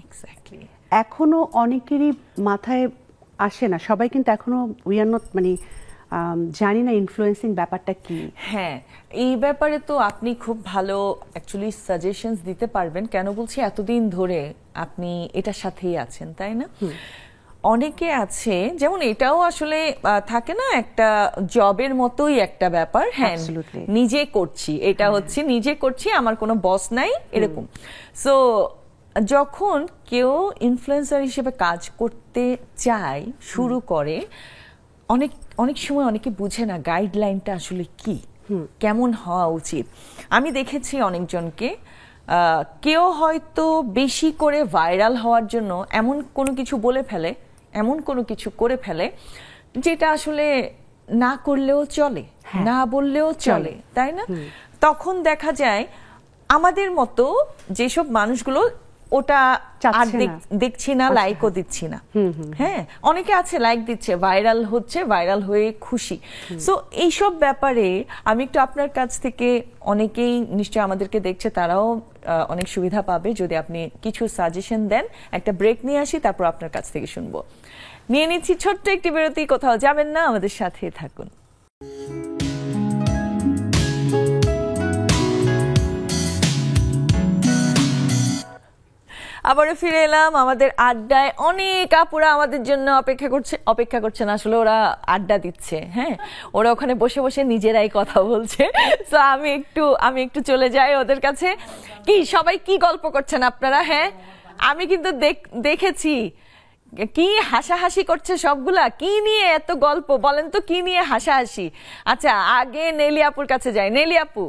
Exactly. এখনো অনেকেরই মাথায় আসে না, সবাই কিন্তু এখনো উই আর নট, মানে জানি না ইনফ্লুয়েন্সিং ব্যাপারটা কি। হ্যাঁ, এই ব্যাপারে তো আপনি খুব ভালো অ্যাকচুয়ালি সাজেশনস দিতে পারবেন। কেন বলছি, এতদিন ধরে আপনি এটার সাথেই আছেন, তাই না? অনেকে আছে, যেমন এটাও আসলে থাকে না একটা জবের মতোই একটা ব্যাপার। হ্যাঁ, Absolutely. নিজে করছি, এটা হচ্ছে নিজে করছি, আমার কোনো বস নাই, এরকম। সো যখন কেউ ইনফ্লুয়েন্সার হিসেবে কাজ করতে চায়, শুরু করে, অনেক অনেক সময় অনেকে বুঝে না গাইডলাইনটা আসলে কি, কেমন হওয়া উচিত। আমি দেখেছি অনেকজনকে, কেউ হয়তো বেশি করে ভাইরাল হওয়ার জন্য এমন কোনো কিছু বলে ফেলে, এমন কোনো কিছু করে ফেলে, যেটা আসলে না করলেও চলে, না বললেও চলে, তাই না? তখন দেখা যায় আমাদের মতো যেসব মানুষগুলো ওটা আর দেখছি না, লাইকও দিচ্ছি না, হ্যাঁ, অনেকে আছে লাইক দিচ্ছে, ভাইরাল হচ্ছে, ভাইরাল হয়ে খুশি। সো এইসব ব্যাপারে আমি একটু আপনার কাছ থেকে, অনেকেই নিশ্চয়ই আমাদেরকে দেখছে, তারাও অনেক সুবিধা পাবে যদি আপনি কিছু সাজেশন দেন। একটা ব্রেক নিয়ে আসি, তারপর আপনার কাছ থেকে শুনবো। নিয়ে নিচ্ছি ছোট্ট একটি বিরতি, কোথাও যাবেন না, আমাদের সাথে থাকুন। আবারও ফিরে এলাম আমাদের আড্ডায়। অনেক আপুরা আমাদের জন্য অপেক্ষা করছেন, আসলে ওরা আড্ডা দিচ্ছে, হ্যাঁ, ওরা ওখানে বসে বসে নিজেরাই কথা বলছে। তো আমি একটু চলে যাই ওদের কাছে। কি সবাই কি গল্প করছেন আপনারা? হ্যাঁ, আমি কিন্তু দেখেছি কি হাসাহাসি করছে সবগুলা। কি নিয়ে এত গল্প বলেন তো, কি নিয়ে হাসাহাসি? আচ্ছা, আগে নেলি আপুর কাছে যাই। নেলি আপু।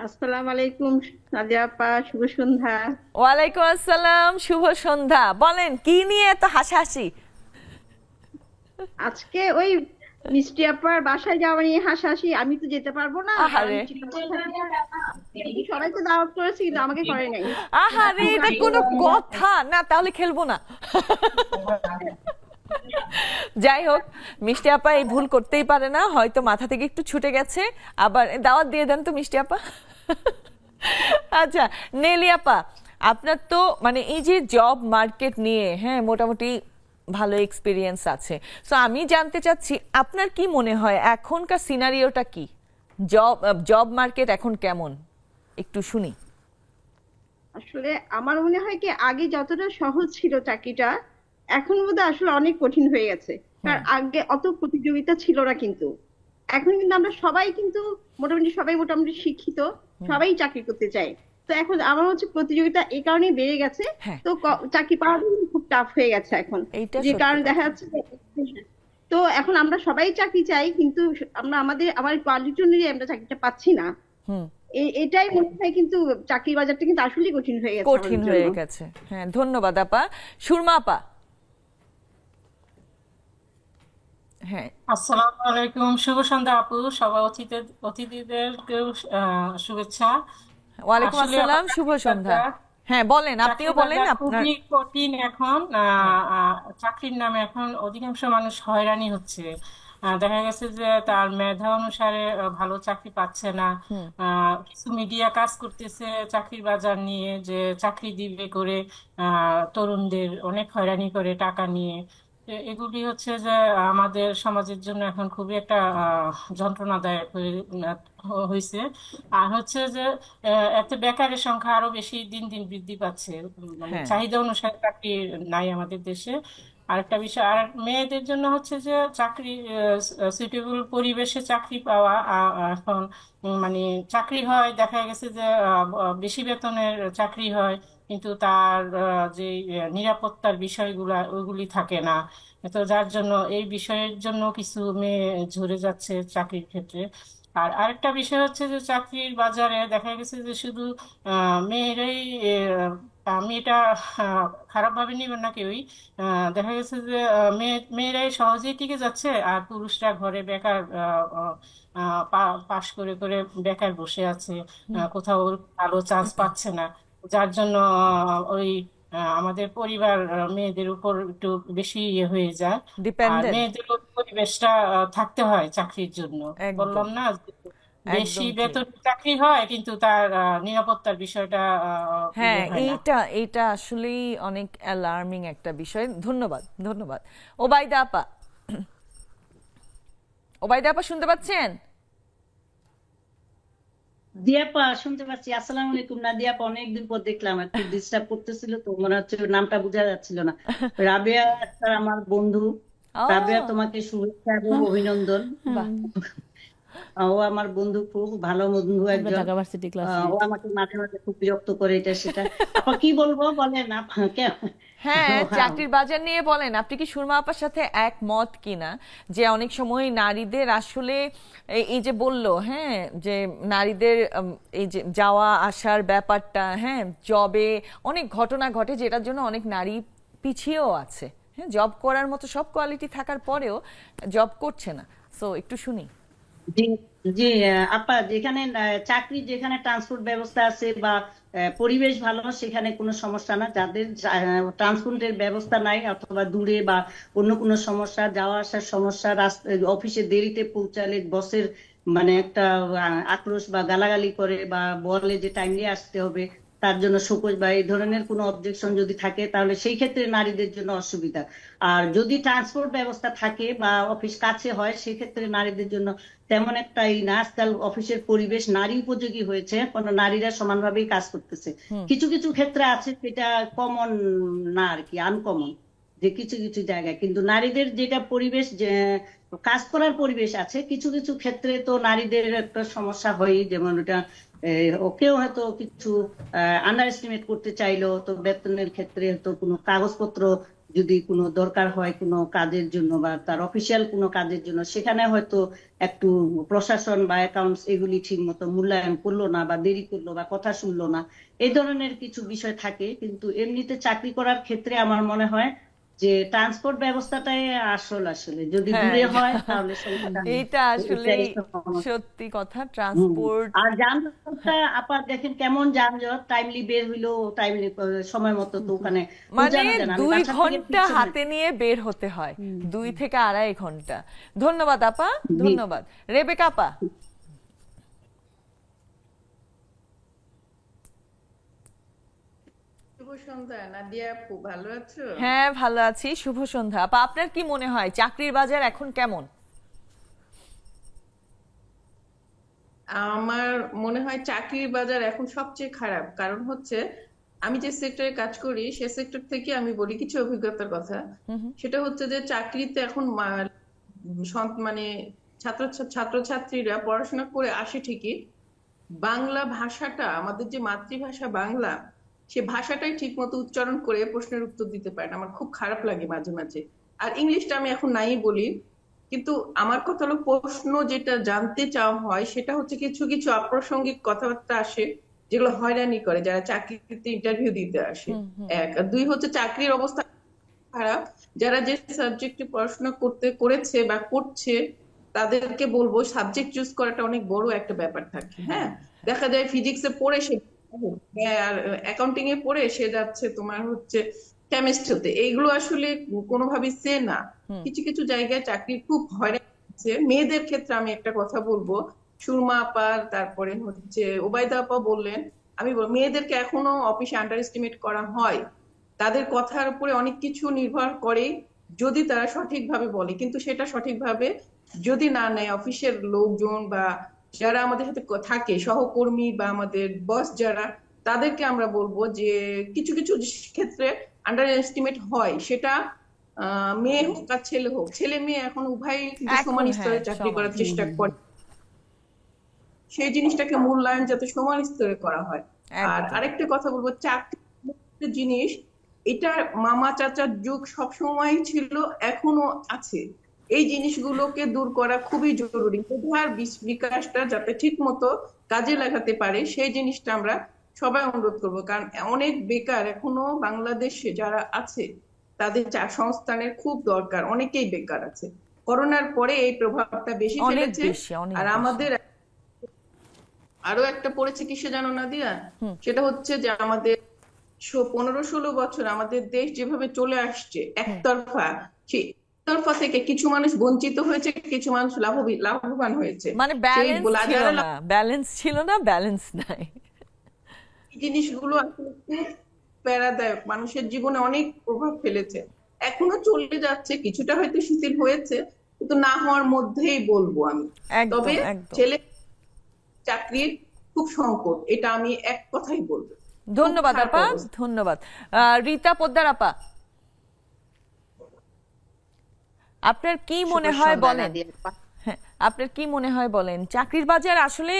আসসালামু আলাইকুম নাদিয়া আপা, শুভ সন্ধ্যা। ওয়ালাইকুম আসসালাম, শুভ সন্ধ্যা। বলেন কি নিয়ে এত হাসাহাসি? আজকে ওই মিষ্টি আপার বাসায় যাওয়া নিয়ে হাসাহাসি। আমি তো যেতে পারবো না, সবাই তো দাওয়াত করেছি কিন্তু আমাকে করে নাই। আহারে, এটা কোনো কথা না, তাহলে খেলবো না। যাই হোক, মিষ্টি আপা এই ভুল করতেই পারে না, হয়তো মাথা থেকে একটু ছুটে গেছে। আবার দাওয়াত দিয়ে দেন তো মিষ্টি আপা। আচ্ছা নেলি আপা, আপনার তো মানে এই যে জব মার্কেট নিয়ে, হ্যাঁ, মোটামুটি ভালো এক্সপিরিয়েন্স আছে। সো আমি জানতে চাচ্ছি আপনার কি মনে হয় এখনকার সিনারিওটা কি, জব মার্কেট এখন কেমন, একটু শুনি। আসলে আমার মনে হয় কি, আগে যতটা সহজ ছিল চাকরিটা, এখন বোধহয় আসলে অনেক কঠিন হয়ে গেছে। কারণ আগে অত প্রতিযোগিতা ছিল না, কিন্তু এখন কিন্তু আমরা সবাই কিন্তু মোটামুটি শিক্ষিত, সবাই চাকরি করতে চায়। তো এখন আমার হচ্ছে প্রতিযোগিতা এই কারণেই বেড়ে গেছে। হ্যাঁ। তো চাকরি পাওয়াটা কিন্তু খুব টাফ হয়ে গেছে এখন, এইটা যে সত্যি কারণে কথা। দেখা যাচ্ছে তো এখন আমরা সবাই চাকরি চাই, কিন্তু আমরা আমার কোয়ালিটি অনুযায়ী আমরা চাকরিটা পাচ্ছি না। হুম, এটাই মনে হয়, কিন্তু চাকরির বাজারটা কিন্তু আসলেই কঠিন হয়ে গেছে কঠিন আমাদের হয়ে জন্য। গেছে। হ্যাঁ, ধন্যবাদ আপা। সুরমা আপা। হ্যাঁ, আসসালামু আলাইকুম, শুভ সন্ধ্যা আপু, সবাই অতিথিদেরকেও শুভেচ্ছা। ওয়ালাইকুম আসলে আসসালাম, আমার শুভ চাকরির সন্ধ্যা। বাজার হ্যাঁ বলেন, আপনিও চাকরির বলেন বাজার আপনার। খুবই কঠিন এখন। হ্যাঁ, চাকরির নামে এখন অধিকাংশ মানুষ হয়রানি হচ্ছে। দেখা গেছে যে তার মেধা অনুসারে ভালো চাকরি পাচ্ছে না। হুম, কিছু মিডিয়া কাজ করতেছে চাকরির বাজার নিয়ে, যে চাকরি দিবে করে তরুণদের অনেক হয়রানি করে টাকা নিয়ে। এগুলি হচ্ছে যে আমাদের সমাজের জন্য এখন খুবই একটা যন্ত্রণাদায়ক হয়েছে। আর হচ্ছে যে এতে বেকারের সংখ্যা আরো বেশি দিন দিন বৃদ্ধি পাচ্ছে। মানে হ্যাঁ, চাহিদা অনুসারে চাকরি নাই আমাদের দেশে। আরেকটা বিষয়, আর মেয়েদের জন্য হচ্ছে যে চাকরি, সুইটেবল পরিবেশে চাকরি পাওয়া এখন মানে চাকরি হয়, দেখা গেছে যে বেশি বেতনের চাকরি হয়, কিন্তু তার যে নিরাপত্তার বিষয়গুলা ওইগুলি থাকে না। তো যার জন্য এই বিষয়ের জন্য কিছু মেয়ে ঝরে যাচ্ছে চাকরির ক্ষেত্রে। আর আরেকটা বিষয় হচ্ছে যে চাকরির বাজারে দেখা গেছে যে শুধু মেয়েরাই, আমি এটা খারাপ ভাবে নিবেন না কেউই, দেখা গেছে যে মেয়েরাই সহজেই টিকে যাচ্ছে, আর পুরুষরা ঘরে বেকার পাশ করে করে বেকার বসে আছে, কোথাও ভালো চান্স পাচ্ছে না। যার জন্য ওই আমাদের পরিবার মেয়েদের উপর একটু বেশি ইয়ে হয়ে যায়। আর ডিপেন্ডেন্ট। মেয়েদের পরিবেশটা থাকতে হয় চাকরির জন্য। বললাম একদম, না যে বেশি একদম ঠিক। বেতন চাকরি হয়, কিন্তু তার নিরাপত্তার বিষয়টা হ্যাঁ, ইয়ে হয় না। এইটা আসলেই অনেক অ্যালার্মিং একটা বিষয়। ধন্যবাদ, ধন্যবাদ। ওবায়দা আপা, ওবায়দা আপা শুনতে পাচ্ছেন? দিয়াপা শুনতে পাচ্ছি। আসসালামু আলাইকুম। না দিয়াপা, অনেকদিন পর দেখলাম, একটু ডিস্টার্ব করতেছিল তো, মনে হচ্ছে ওর নামটা বোঝা যাচ্ছিল না। রাবেয়া আক্তার আমার বন্ধু। রাবেয়া, ও তোমাকে শুভেচ্ছা এবং অভিনন্দন। বাহ, ও আমার বন্ধু, খুব ভালো বন্ধু আমরা একজন। ঢাকা ভার্সিটি ও ক্লাসমেট। আমাকে মাঝে মাঝে খুব বিরক্ত করে এটা সেটা। আপা কি বলবো বলেন হ্যাঁ, চাকরির বাজার নিয়ে বলেন। আপনি কি সুরমা আপার সাথে একমত কিনা যে অনেক সময় নারীদের আসলে এই যে বললো, হ্যাঁ, যে নারীদের এই যে যাওয়া আসার ব্যাপারটা, হ্যাঁ, জবে অনেক ঘটনা ঘটে যেটার জন্য অনেক নারী পিছিয়েও আছে। হ্যাঁ, জব করার মতো সব কোয়ালিটি থাকার পরেও জব করছে না। সো একটু শুনি। জি জি, আপা, যেখানে চাকরি, যেখানে ট্রান্সপোর্ট ব্যবস্থা আছে বা পরিবেশ ভালো, সেখানে কোনো সমস্যা না। যাদের ট্রান্সপোর্টের ব্যবস্থা নাই, অথবা দূরে বা অন্য কোনো সমস্যা, যাওয়া আসার সমস্যা, অফিসে দেরিতে পৌঁছালে বসের মানে একটা আক্রোশ বা গালাগালি করে বা বলে যে টাইমলি আসতে হবে, তার জন্য শোকজ বা এই ধরনের কোনো অবজেকশন যদি থাকে, তাহলে সেই ক্ষেত্রে নারীদের জন্য অসুবিধা। আর যদি ট্রান্সপোর্ট ব্যবস্থা থাকে বা অফিস কাছে হয়, সেক্ষেত্রে নারীদের জন্য তেমন একটা না। আজকাল অফিসের পরিবেশ নারী উপযোগী হয়েছে, কারণ নারীরা সমানভাবেই কাজ করতেছে। কিছু কিছু ক্ষেত্রে আছে সেটা কমন না আর কি, আনকমন, যে কিছু কিছু জায়গায় কিন্তু নারীদের যেটা পরিবেশ, যে কাজ করার পরিবেশ আছে, কিছু কিছু ক্ষেত্রে তো নারীদের একটা সমস্যা হয়। যেমন ওটা ওকেও হয়তো কিছু আন্ডার এস্টিমেট করতে চাইলো, তো বেতনের ক্ষেত্রে হয়তো কোনো কাগজপত্র যদি কোনো দরকার হয় কোনো কাজের জন্য বা তার অফিসিয়াল কোনো কাজের জন্য, সেখানে হয়তো একটু প্রশাসন বা অ্যাকাউন্টস এগুলি ঠিক মতো মূল্যায়ন করলো না, বা দেরি করলো, বা কথা শুনলো না, এই ধরনের কিছু বিষয় থাকে। কিন্তু এমনিতে চাকরি করার ক্ষেত্রে আমার মনে হয় যে ট্রান্সপোর্ট ব্যবস্থাটাই আসলে যদি হ্যাঁ, দূরে হয় তাহলে সমস্যা নেই। এইটা আসলে এটাই তো সমস্যা। সত্যি কথা। হুম। ট্রান্সপোর্ট। আর যানজটটা আপা দেখেন কেমন যানজট, টাইমলি বের হইলো, টাইমলি সময় মতো তো ওখানে মানে পৌঁছানো যায় না। আমি 2 বাসা থেকে ঘন্টা পিছনে। হাতে নিয়ে বের হতে হয়, 2 থেকে 2.5 ঘন্টা। ধন্যবাদ আপা, জি। ধন্যবাদ। রেবেকা আপা। শুভ সন্ধ্যা নাদিয়া আপু, ভালো আছো? হ্যাঁ, ভালো আছি। শুভ সন্ধ্যা আপা। আপনার কি মনে হয় চাকরির বাজার এখন কেমন? আমার মনে হয় চাকরির বাজার এখন সবচেয়ে খারাপ। কারণ হচ্ছে আমি যে সেক্টরে কাজ করি সে সেক্টর থেকে আমি বলি কিছু অভিজ্ঞতার কথা। সেটা হচ্ছে যে চাকরিতে এখন মানে ছাত্রছাত্রীরা পড়াশোনা করে আসে ঠিকই, বাংলা ভাষাটা, আমাদের যে মাতৃভাষা বাংলা, সে ভাষাটাই ঠিক মতো উচ্চারণ করে প্রশ্নের উত্তর দিতে পারে না। আমার খুব খারাপ লাগে মাঝে মাঝে। আর ইংলিশটা আমি এখন নাই বলি, কিন্তু আমার কথা হলো প্রশ্ন যেটা জানতে চাওয়া হয় সেটা হচ্ছে কিছু কিছু অপ্রাসঙ্গিক কথাবার্তা আসে যেগুলো হয়রানি করে যারা চাকরিতে ইন্টারভিউ দিতে আসে। এক আর দুই হচ্ছে চাকরির অবস্থা খারাপ। যারা যে সাবজেক্টে পড়াশোনা করেছে বা করছে, তাদেরকে বলবো সাবজেক্ট চুজ করাটা অনেক বড় একটা ব্যাপার থাকে। হ্যাঁ, দেখা যায় ফিজিক্সে পড়ে সে, আর অ্যাকাউন্টিং এ পড়ে সে যাচ্ছে তোমার হচ্ছে কেমিস্ট্রিতে। এইগুলো আসলে কোনোভাবেই সে না। কিছু কিছু জায়গায় চাকরি খুব হয়রানি হচ্ছে। মেয়েদের ক্ষেত্রে আমি একটা কথা বলবো, সুরমা আপা, তারপরে হচ্ছে ওবায়দা আপা বললেন, আমি মেয়েদেরকে এখনো অফিসে আন্ডার এস্টিমেট করা হয়। তাদের কথার উপরে অনেক কিছু নির্ভর করে যদি তারা সঠিকভাবে বলে, কিন্তু সেটা সঠিকভাবে যদি না নেয় অফিসের লোকজন বা যারা আমাদের সাথে থাকে, সহকর্মী বা আমাদের বস যারা, তাদেরকে আমরা বলবো যে কিছু কিছু ক্ষেত্রে আন্ডার এস্টিমেট হয়। সেটা মেয়ে হোক আর ছেলে হোক, ছেলে মেয়ে এখন উভয় সমান স্তরে চাকরি করার চেষ্টা করে। সেই জিনিসটাকে মূল্যায়ন যাতে সমান স্তরে করা হয়। আর আরেকটা কথা বলবো, চাকরি জিনিস এটা মামা চাচার যুগ সবসময় ছিল, এখনো আছে। এই জিনিসগুলোকে দূর করা খুবই জরুরি। মেধার বিকাশটা যাতে ঠিক মতো কাজে লাগাতে পারে সেই জিনিসটা আমরা সবাই অনুরোধ করবো। কারণ অনেক বেকার এখনো বাংলাদেশে যারা আছে, তাদের সংস্থানের খুব দরকার। অনেকেই বেকার আছে। করোনার পরে এই প্রভাবটা বেশি ফেলেছে। আর আমাদের আরো একটা পড়েছে কিসে জানো নাদিয়া, সেটা হচ্ছে যে আমাদের 15-16 বছর আমাদের দেশ যেভাবে চলে আসছে একতরফা, সেই একতরফা থেকে কিছু মানুষ বঞ্চিত হয়েছে, কিছু মানুষ লাভবান হয়েছে। মানে ব্যালেন্স ছিল না, ব্যালেন্স নাই। এই জিনিসগুলো আসলে খুব প্যারাদায়ক, মানুষের জীবনে অনেক প্রভাব ফেলেছে। এখনো চলে যাচ্ছে, কিছুটা হয়তো শিথিল হয়েছে, কিন্তু না হওয়ার মধ্যেই বলবো আমি। তবে ছেলে চাকরির খুব সংকট, এটা আমি এক কথাই বলবো। ধন্যবাদ আপা, ধন্যবাদ। রীতা পোদ্দার আপা, আপনার কি মনে হয় বলেন? হ্যাঁ, আপনার কি মনে হয় বলেন? চাকরির বাজার আসলে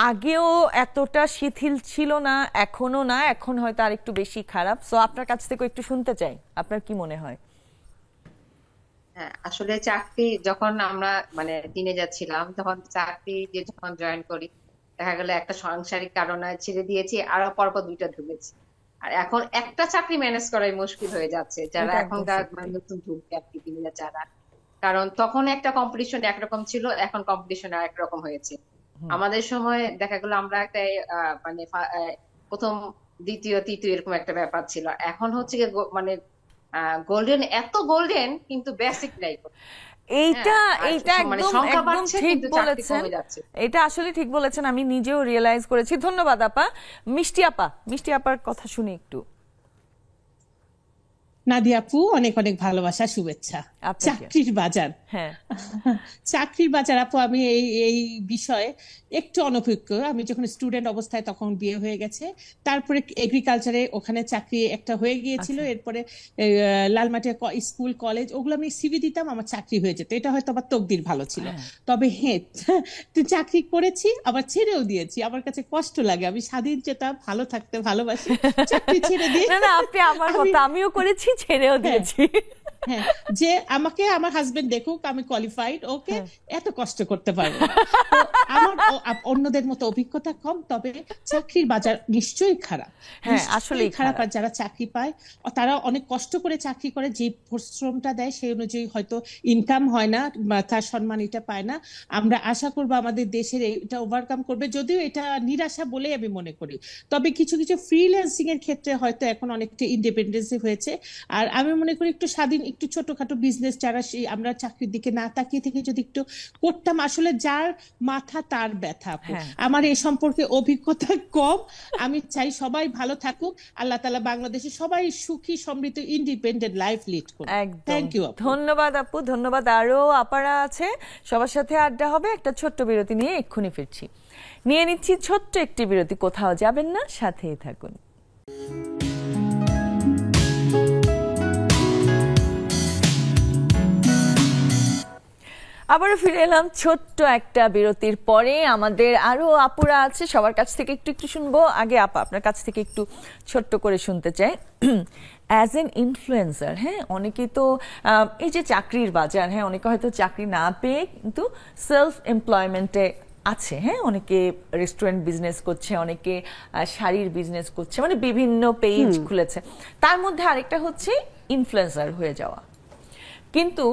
আগেও এতটা শিথিল ছিল না, এখনো না, এখন হয়তো আর একটু বেশি খারাপ। সো আপনার কাছ থেকে একটু শুনতে চাই, আপনার কি মনে হয়? হ্যাঁ, আসলে চাকরি যখন আমরা মানে টিনেজার ছিলাম, তখন চাকরি যে যখন জয়েন করি, দেখা গেল একটা সাংসারিক কারণে ছেড়ে দিয়েছি, আরো পরপর 2টা ঢুকেছি। আর এখন একটা চাকরি ম্যানেজ করাই মুশকিল হয়ে যাচ্ছে যারা এখনকার নতুন ঢুকছে আর কি, যারা। কারণ তখন একটা কম্পিটিশন একরকম ছিল, এখন কম্পিটিশন আর একরকম হয়েছে। আমাদের সময় দেখা গেল আমরা একটা মানে প্রথম দ্বিতীয় তৃতীয় এরকম একটা ব্যাপার ছিল। এখন হচ্ছে মানে গোল্ডেন, এত গোল্ডেন কিন্তু বেসিক নাই। এইটা একদম ঠিক বলেছেন, এটা আসলে ঠিক বলেছেন, আমি নিজেও রিয়েলাইজ করেছি। ধন্যবাদ আপা। মিষ্টি আপার কথা শুনি একটু। নাদিয়া আপু, অনেক অনেক ভালোবাসা, শুভেচ্ছা। চাকরির বাজার, হ্যাঁ চাকরির বাজার আপু, আমি এই বিষয়ে একটু অনভিজ্ঞ। আমি যখন স্টুডেন্ট অবস্থায় তখন বিয়ে হয়ে গেছে, তারপরে এগ্রিকালচারে ওখানে চাকরি একটা হয়ে গিয়েছিল, এরপরে লালমাটিয়া স্কুল কলেজ ওগুলো আমি সিভি দিতাম, আমার চাকরি হয়ে যেত। এটা হয়তো আমার তকদির ভালো ছিল। তবে হ্যাঁ, চাকরি করেছি আবার ছেড়েও দিয়েছি, আমার কাছে কষ্ট লাগে। আমি স্বাধীন চেতা, ভালো থাকতে ভালোবাসি, চাকরি ছেড়ে দিয়ে। না, আপনি আমার মতো, আমিও করেছি, ছেড়েও দিয়েছি। হ্যাঁ, যে আমাকে আমার হাজবেন্ড দেখুক আমি কোয়ালিফাইড, ওকে এত কষ্ট করতে পারবো। আমার অন্যদের মতো অভিজ্ঞতা কম, তবে চাকরির বাজার নিশ্চয়ই খারাপ। হ্যাঁ, আসলেই খারাপ। আর যারা চাকরি পায় তারা অনেক কষ্ট করে চাকরি করে, যে পরিশ্রমটা দেয় সেই অনুযায়ী হয়তো ইনকাম হয় না, তার সম্মান এটা পায় না। আমরা আশা করবো আমাদের দেশের এটা ওভারকাম করবে, যদিও এটা নিরাশা বলেই আমি মনে করি। তবে কিছু কিছু ফ্রিল্যান্সিং এর ক্ষেত্রে হয়তো এখন অনেকটা ইন্ডিপেন্ডেন্সি হয়েছে। আর আমি মনে করি একটু স্বাধীন, একটু ছোটখাটো বিজনেস যারা আমরা চাকরির দিকে না তাকিয়ে থেকে যদি একটু করতাম, আসলে যার মাথা তার ব্যথা। আমার এই সম্পর্কে অভিজ্ঞতা কম। আমি চাই সবাই ভালো থাকুক, আল্লাহ তাআলা বাংলাদেশে সবাই সুখী সমৃদ্ধ ইন্ডিপেন্ডেন্ট লাইফ লিড করুক। Thank you. ধন্যবাদ আপু, ধন্যবাদ। আরো আপারা আছে, সবার সাথে আড্ডা হবে। একটা ছোট্ট বিরতি নিয়ে এক্ষুনি ফিরছি। নিয়ে নিচ্ছি ছোট্ট একটি বিরতি, কোথাও যাবেন না, সাথেই থাকুন। আবারও ফিরে এলাম ছোট্ট একটা বিরতির পরে। আমাদের আরো আপুরা আছে, সবার কাছ থেকে একটু একটু শুনবো। আগে আপা, আপনার কাছ থেকে একটু ছোট্ট করে শুনতে চাই। অ্যাজ এন ইনফ্লুয়েন্সার, হ্যাঁ, অনেকেই তো এই যে চাকরির বাজার, হ্যাঁ, অনেকে হয়তো চাকরি না পেয়ে কিন্তু সেলফ এমপ্লয়মেন্টে আছে, হ্যাঁ, অনেকে রেস্টুরেন্ট বিজনেস করছে, অনেকে শাড়ির বিজনেস করছে, মানে বিভিন্ন পেজ খুলেছে। তার মধ্যে আরেকটা হচ্ছে ইনফ্লুয়েন্সার হয়ে যাওয়া। কিন্তু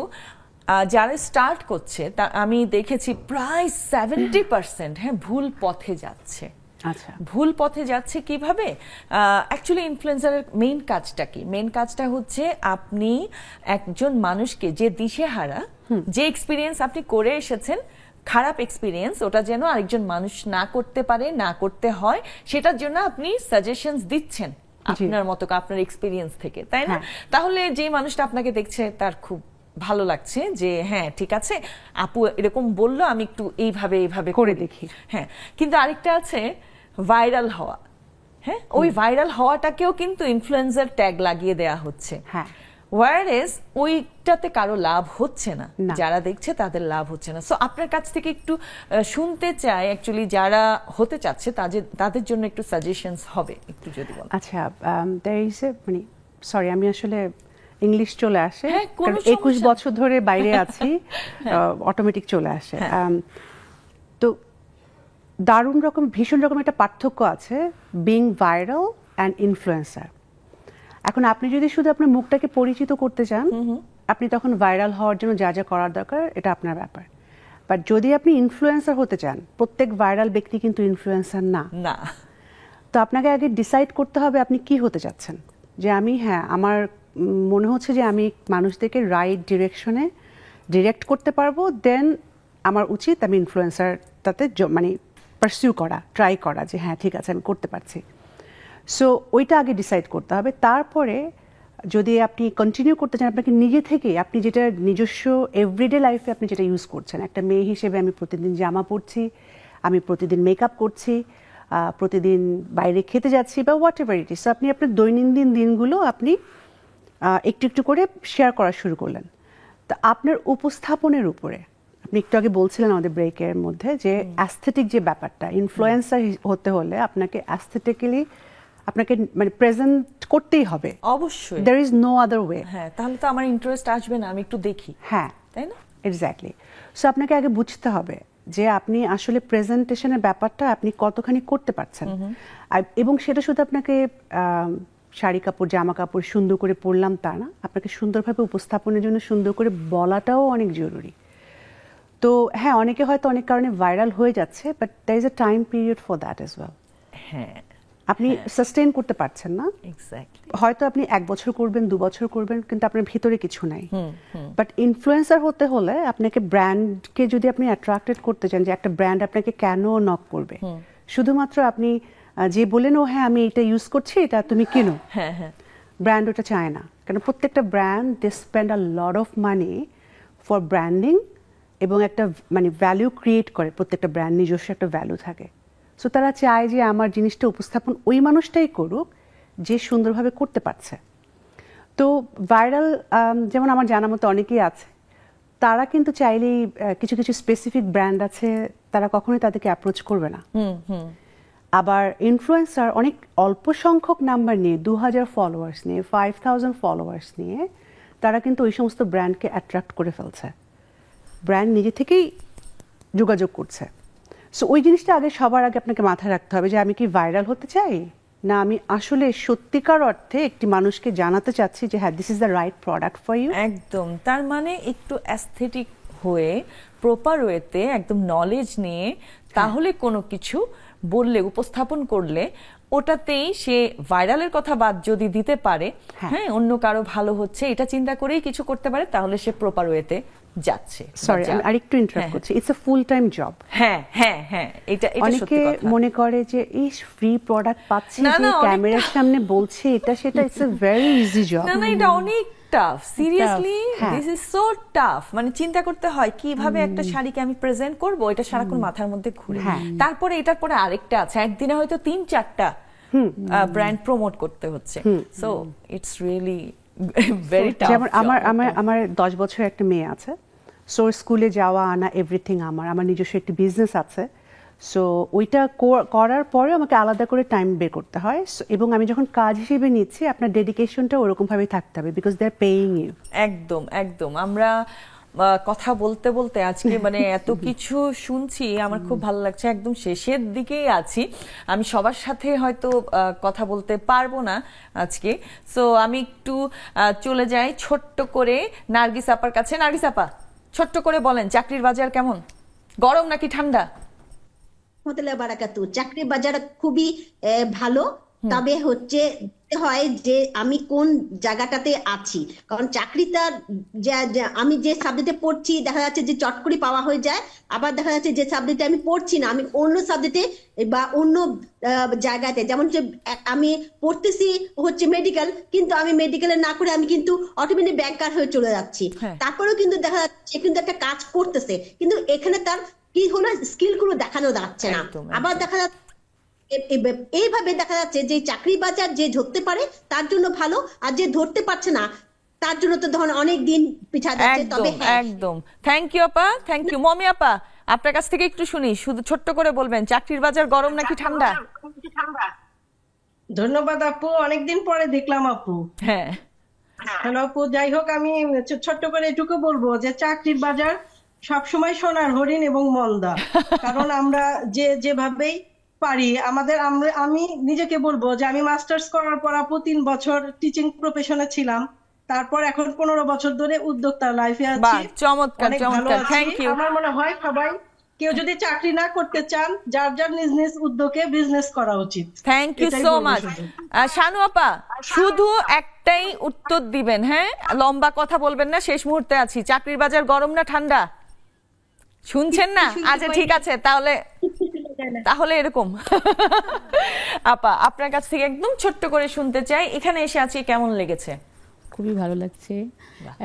যারা স্টার্ট করছে তা আমি দেখেছি প্রায় 70% হ্যাঁ ভুল পথে যাচ্ছে। আচ্ছা, ভুল পথে যাচ্ছে কিভাবে? অ্যাকচুয়ালি ইনফ্লুয়েন্সারের মেইন কাজটা কি? মেইন কাজটা হচ্ছে আপনি একজন মানুষকে, যে দিশেহারা, যে এক্সপিরিয়েন্স আপনি করে এসেছেন, খারাপ এক্সপিরিয়েন্স, ওটা যেন আরেকজন মানুষ না করতে পারে, না করতে হয়, সেটার জন্য আপনি সাজেশনস দিচ্ছেন আপনার মতো, আপনার এক্সপিরিয়েন্স থেকে, তাই না? তাহলে যে মানুষটা আপনাকে দেখছে তার খুব ভালো লাগছে যে হ্যাঁ ঠিক আছে, আপু এরকম বললো, আমি একটু এইভাবে এইভাবে করে দেখি। হ্যাঁ, কিন্তু আরেকটা আছে ভাইরাল হওয়া। হ্যাঁ, ওই ভাইরাল হওয়াটাকেও কিন্তু ইনফ্লুয়েন্সার ট্যাগ লাগিয়ে দেয়া হচ্ছে। হ্যাঁ, ওয়ারেস ওইটাতে কারো লাভ হচ্ছে না, যারা দেখছে তাদের লাভ হচ্ছে না। সো আপনার কাছ থেকে একটু শুনতে চাই, অ্যাকচুয়ালি যারা হতে চাচ্ছে তাদের জন্য একটু সাজেশনস হবে, একটু যদি বলেন। আচ্ছা, মানে সরি, আমি আসলে ইংলিশ চলে আসে, হ্যাঁ, কারণ 21 বছর ধরে বাইরে আছি, অটোমেটিক চলে আসে। তো দারুণ রকম, ভীষণ রকম একটা পার্থক্য আছে বিং ভাইরাল অ্যান্ড ইনফ্লুয়েন্সার। এখন আপনি যদি শুধু আপনার মুখটাকে পরিচিত করতে চান, আপনি তখন ভাইরাল হওয়ার জন্য যা যা করার দরকার এটা আপনার ব্যাপার। বাট যদি আপনি ইনফ্লুয়েন্সার হতে চান, প্রত্যেক ভাইরাল ব্যক্তি কিন্তু ইনফ্লুয়েন্সার না। তো আপনাকে আগে ডিসাইড করতে হবে আপনি কি হতে চাচ্ছেন। যে আমি, হ্যাঁ, আমার মনে হচ্ছে যে আমি মানুষদেরকে রাইট ডিরেকশনে ডিরেক্ট করতে পারবো, দেন আমার উচিত আমি ইনফ্লুয়েন্সারটাতে মানে পারসিউ করা, ট্রাই করা, যে হ্যাঁ ঠিক আছে আমি করতে পারছি। সো ওইটা আগে ডিসাইড করতে হবে। তারপরে যদি আপনি কন্টিনিউ করতে চান, আপনাকে নিজে থেকে আপনি যেটা নিজস্ব এভরিডে লাইফে আপনি যেটা ইউজ করছেন, একটা মেয়ে হিসেবে আমি প্রতিদিন জামা পরছি, আমি প্রতিদিন মেকআপ করছি, প্রতিদিন বাইরে খেতে যাচ্ছি, বা হোয়াট এভার ইট ইজ, আপনি আপনার দৈনন্দিন দিনগুলো আপনি একটু একটু করে শেয়ার করা শুরু করলেন। তো আপনার উপস্থাপনের উপরে, আপনি একটু আগে বলছিলেন আমাদের ব্রেকের মধ্যে যে অ্যাস্থেটিক যে ব্যাপারটা, ইনফ্লুয়েন্সার হতে হলে আপনাকে অ্যাস্থেটিক্যালি আপনাকে মানে প্রেজেন্ট করতেই হবে, অবশ্যই, there is no other way. হ্যাঁ, তাহলে তো আমার ইন্টারেস্ট আসবে না, আমি একটু দেখি, হ্যাঁ, তাই না? এক্স্যাক্টলি। সো আপনাকে আগে বুঝতে হবে যে আপনি আসলে প্রেজেন্টেশনের ব্যাপারটা আপনি কতখানি করতে পারছেন, এবং সেটা শুধু আপনাকে শাড়ি কাপড়, জামা কাপড় সুন্দর করে পরলাম তা না, আপনাকে সুন্দরভাবে উপস্থাপনের জন্য সুন্দর করে বলাটাও অনেক জরুরি। তো হ্যাঁ, অনেকে হয়তো অনেক কারণে ভাইরাল হয়ে যাচ্ছে, but there is a time period for that as well. হ্যাঁ, আপনি সাস্টেইন করতে পারছেন না, এক্স্যাক্টলি, হয়তো আপনি 1 বছর করবেন, 2 বছর করবেন, কিন্তু আপনার ভিতরে কিছু নাই। বাট ইনফ্লুয়েন্সার হতে হলে আপনাকে ব্র্যান্ডকে যদি আপনি অ্যাট্রাক্টেড করতে চান, যে একটা ব্র্যান্ড আপনাকে কেন নক করবে, শুধুমাত্র আপনি যে বলেন ও হ্যাঁ আমি এটা ইউজ করছি, এটা তুমি কিনো, হ্যাঁ হ্যাঁ, ব্র্যান্ড ওটা চায় না। কারণ প্রত্যেকটা brand they spend a lot of money for branding, এবং একটা মানে ভ্যালু ক্রিয়েট করে, প্রত্যেকটা ব্র্যান্ড নিজস্ব একটা ভ্যালু থাকে। সো তারা চায় যে আমার জিনিসটা উপস্থাপন ওই মানুষটাই করুক যে সুন্দরভাবে করতে পারছে। তো ভাইরাল, যেমন আমার জানা মতো অনেকেই আছে, তারা কিন্তু চাইলেই কিছু কিছু স্পেসিফিক ব্র্যান্ড আছে, তারা কখনোই তাদেরকে অ্যাপ্রোচ করবে না। আবার ইনফ্লুয়েন্সার অনেক অল্প সংখ্যক নাম্বার নিয়ে, 2000 ফলোয়ার্স নিয়ে, 5000 ফলোয়ার্স নিয়ে, তারা কিন্তু ওই সমস্ত ব্র্যান্ডকে অ্যাট্রাক্ট করে ফেলছে, ব্র্যান্ড নিজে থেকেই যোগাযোগ করছে। সো ওই জিনিসটা আগে সবার আগে আপনাকে মাথায় রাখতে হবে যে আমি কি ভাইরাল হতে চাই, না আমি আসলে সত্যিকার অর্থে একটি মানুষকে জানাতে চাচ্ছি যে হ্যাঁ this is the right product for you. একদম, তার মানে একটু অ্যাস্থেটিক হয়ে, প্রপার ওয়েতে, একদম নলেজ নিয়ে, তাহলে কোনো কিছু বললে, উপস্থাপন করলে, ওটাতেই সে ভাইরালের কথা বাদ যদি দিতে পারে, হ্যাঁ অন্য কারো ভালো হচ্ছে এটা চিন্তা করেই কিছু করতে পারে, তাহলে সে প্রপার ওয়েতে যাচ্ছে। সরি, আমি আরেকটু ইন্টারাপ্ট করছি, it's a full time job. হ্যাঁ হ্যাঁ হ্যাঁ, এটা অনেকে মনে করে যে এই ফ্রি প্রোডাক্ট পাচ্ছি, যে ক্যামেরার সামনে বলছে এটা সেটা, it's a very easy job. না না, এটা অনেক tough, seriously this is so tough. মানে চিন্তা করতে হয় কিভাবে একটা শাড়িকে আমি প্রেজেন্ট করব, এটা সারাক্ষণ মাথার মধ্যে ঘুরে। তারপরে এটার পরে আরেকটা আছে, একদিনে হয়তো 3-4টা ব্র্যান্ড প্রমোট করতে হচ্ছে। So it's really very tough. যেমন আমার 10 বছর একটা মেয়ে আছে, সো স্কুলে যাওয়া আনা এভরিথিং আমার নিজস্ব একটি বিজনেস আছে। সো ওইটা করার পরে আমাকে আলাদা করে টাইম বের করতে হয়। এবং আমি যখন কাজ হিসেবে নিচ্ছি, আপনার ডেডিকেশনটা ওরকমভাবেই থাকতে হবে, because they are paying you. একদম একদম। আমরা কথা বলতে বলতে আজকে মানে এত কিছু শুনছি, আমার খুব ভালো লাগছে। একদম শেষের দিকেই আছি, আমি সবার সাথে হয়তো কথা বলতে পারবো না আজকে। সো আমি একটু চলে যাই ছোট্ট করে নার্গিস আপার কাছে। নার্গিস আপা, ছোট্ট করে বলেন চাকরির বাজার কেমন, গরম নাকি ঠান্ডা? চাকরির বাজার খুবই ভালো, তবে হচ্ছে হয় যে আমি কোন জায়গাটাতে আছি। কারণ চাকরিটা আমি যে সাবজেক্টে পড়ছি দেখা যাচ্ছে যে চট করে পাওয়া হয়ে যায়, আবার দেখা যাচ্ছে যে সাবজেক্টে আমি পড়ছি না, আমি অন্য সাবজেক্টে বা অন্য জায়গাতে, যেমন আমি পড়তেছি হচ্ছে মেডিকেল, কিন্তু আমি মেডিকেলে না করে আমি কিন্তু অটোমেটিক ব্যাংকার হয়ে চলে যাচ্ছি। তারপরেও কিন্তু দেখা যাচ্ছে কিন্তু একটা কাজ করতেছে, কিন্তু এখানে তার কি হলো স্কিল গুলো দেখানো যাচ্ছে না। আবার দেখা যাচ্ছে এইভাবে দেখা যাচ্ছে যে চাকরি বাজার যে ধরতে পারে তার জন্য ভালো, আর যে ধরতে পারছে না তার জন্য তো ধরুন অনেক দিন পিছা যাচ্ছে। তবে একদম থ্যাংক ইউ আপা, থ্যাংক ইউ। মমি আপা, আপনার কাছ থেকে একটু শুনি, শুধু ছোট্ট করে বলবেন চাকরির বাজার গরম নাকি ঠান্ডা? ধন্যবাদ আপু, অনেকদিন পরে দেখলাম আপু। হ্যাঁ হ্যালো আপু, যাই হোক আমি ছোট্ট করে এটুকু বলবো যে চাকরির বাজার সবসময় সোনার হরিণ এবং মন্দা। কারণ আমরা যেভাবেই পারি আমি নিজেকে বলবো যে আমি মাস্টার্স করার পর আপু 3 বছর টিচিং প্রফেশনে ছিলাম, তারপর এখন 15 বছর ধরে উদ্যোক্তা লাইফে আছি। চমৎকার চমৎকার, থ্যাংক ইউ। আমার মনে হয় সবাই কেউ যদি চাকরি না করতে চান, যার যার নিজ নিজ উদ্যোগে বিজনেস করা উচিত। Thank you so much. Shanu আপা, শুধু একটাই উত্তর দিবেন, হ্যাঁ, লম্বা কথা বলবেন না, শেষ মুহূর্তে আছি। চাকরির বাজার গরম না ঠান্ডা? শুনছেন না? আচ্ছা ঠিক আছে, তাহলে এরকম আপা আপনার কাছ থেকে একদম ছোট্ট করে শুনতে চাই, এখানে এসে আছি কেমন লেগেছে? খুবই ভালো লাগছে।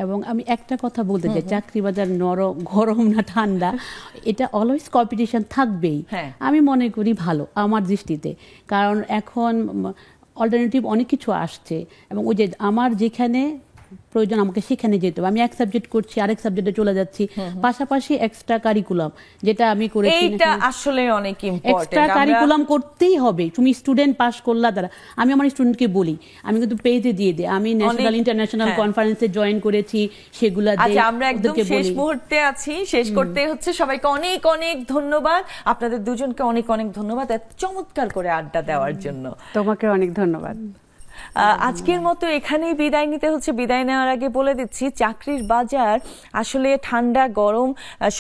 এবং আমি একটা কথা বলতে চাই, চাকরি বাজার গরম না ঠান্ডা, এটা অলওয়েজ কম্পিটিশন থাকবেই। আমি মনে করি ভালো আমার দৃষ্টিতে, কারণ এখন অল্টারনেটিভ অনেক কিছু আসছে, এবং ওই যে আমার যেখানে প্রয়োজন আমাকে সেখানে যেতে হবে। আমি এক সাবজেক্ট করছি, আরেক সাবজেক্টে চলে যাচ্ছি, পাশাপাশি এক্সট্রা কারিকুলাম যেটা আমি করেছি, এইটা আসলে অনেক ইম্পর্টেন্ট। এক্সট্রা কারিকুলাম করতেই হবে। তুমি স্টুডেন্ট পাস করলা দ্বারা, আমি আমার স্টুডেন্টকে বলি, আমি কিন্তু পেজে দিয়ে দিই, আমি ন্যাশনাল ইন্টারন্যাশনাল কনফারেন্সে জয়েন করেছি, সেগুলা দিয়ে। আচ্ছা, আমরা একদম শেষ মুহূর্তে আছি, শেষ করতে হচ্ছে। সবাইকে অনেক অনেক ধন্যবাদ, আপনাদের দুজনকে অনেক অনেক ধন্যবাদ এত চমৎকার করে আড্ডা দেওয়ার জন্য। তোমাকে অনেক ধন্যবাদ। আজকের মতো এখানেই বিদায় নিতে হচ্ছে। বিদায় নেওয়ার আগে বলে দিচ্ছি, চাকরির বাজার আসলে ঠান্ডা গরম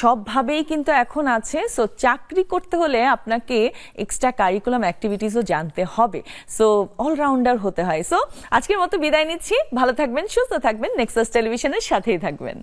সবভাবেই কিন্তু এখন আছে। সো চাকরি করতে হলে আপনাকে এক্সট্রা কারিকুলাম অ্যাক্টিভিটিসও জানতে হবে, সো অলরাউন্ডার হতে হয়। সো আজকের মতো বিদায় নিচ্ছি, ভালো থাকবেন, সুস্থ থাকবেন, নেক্সাস টেলিভিশনের সাথেই থাকবেন।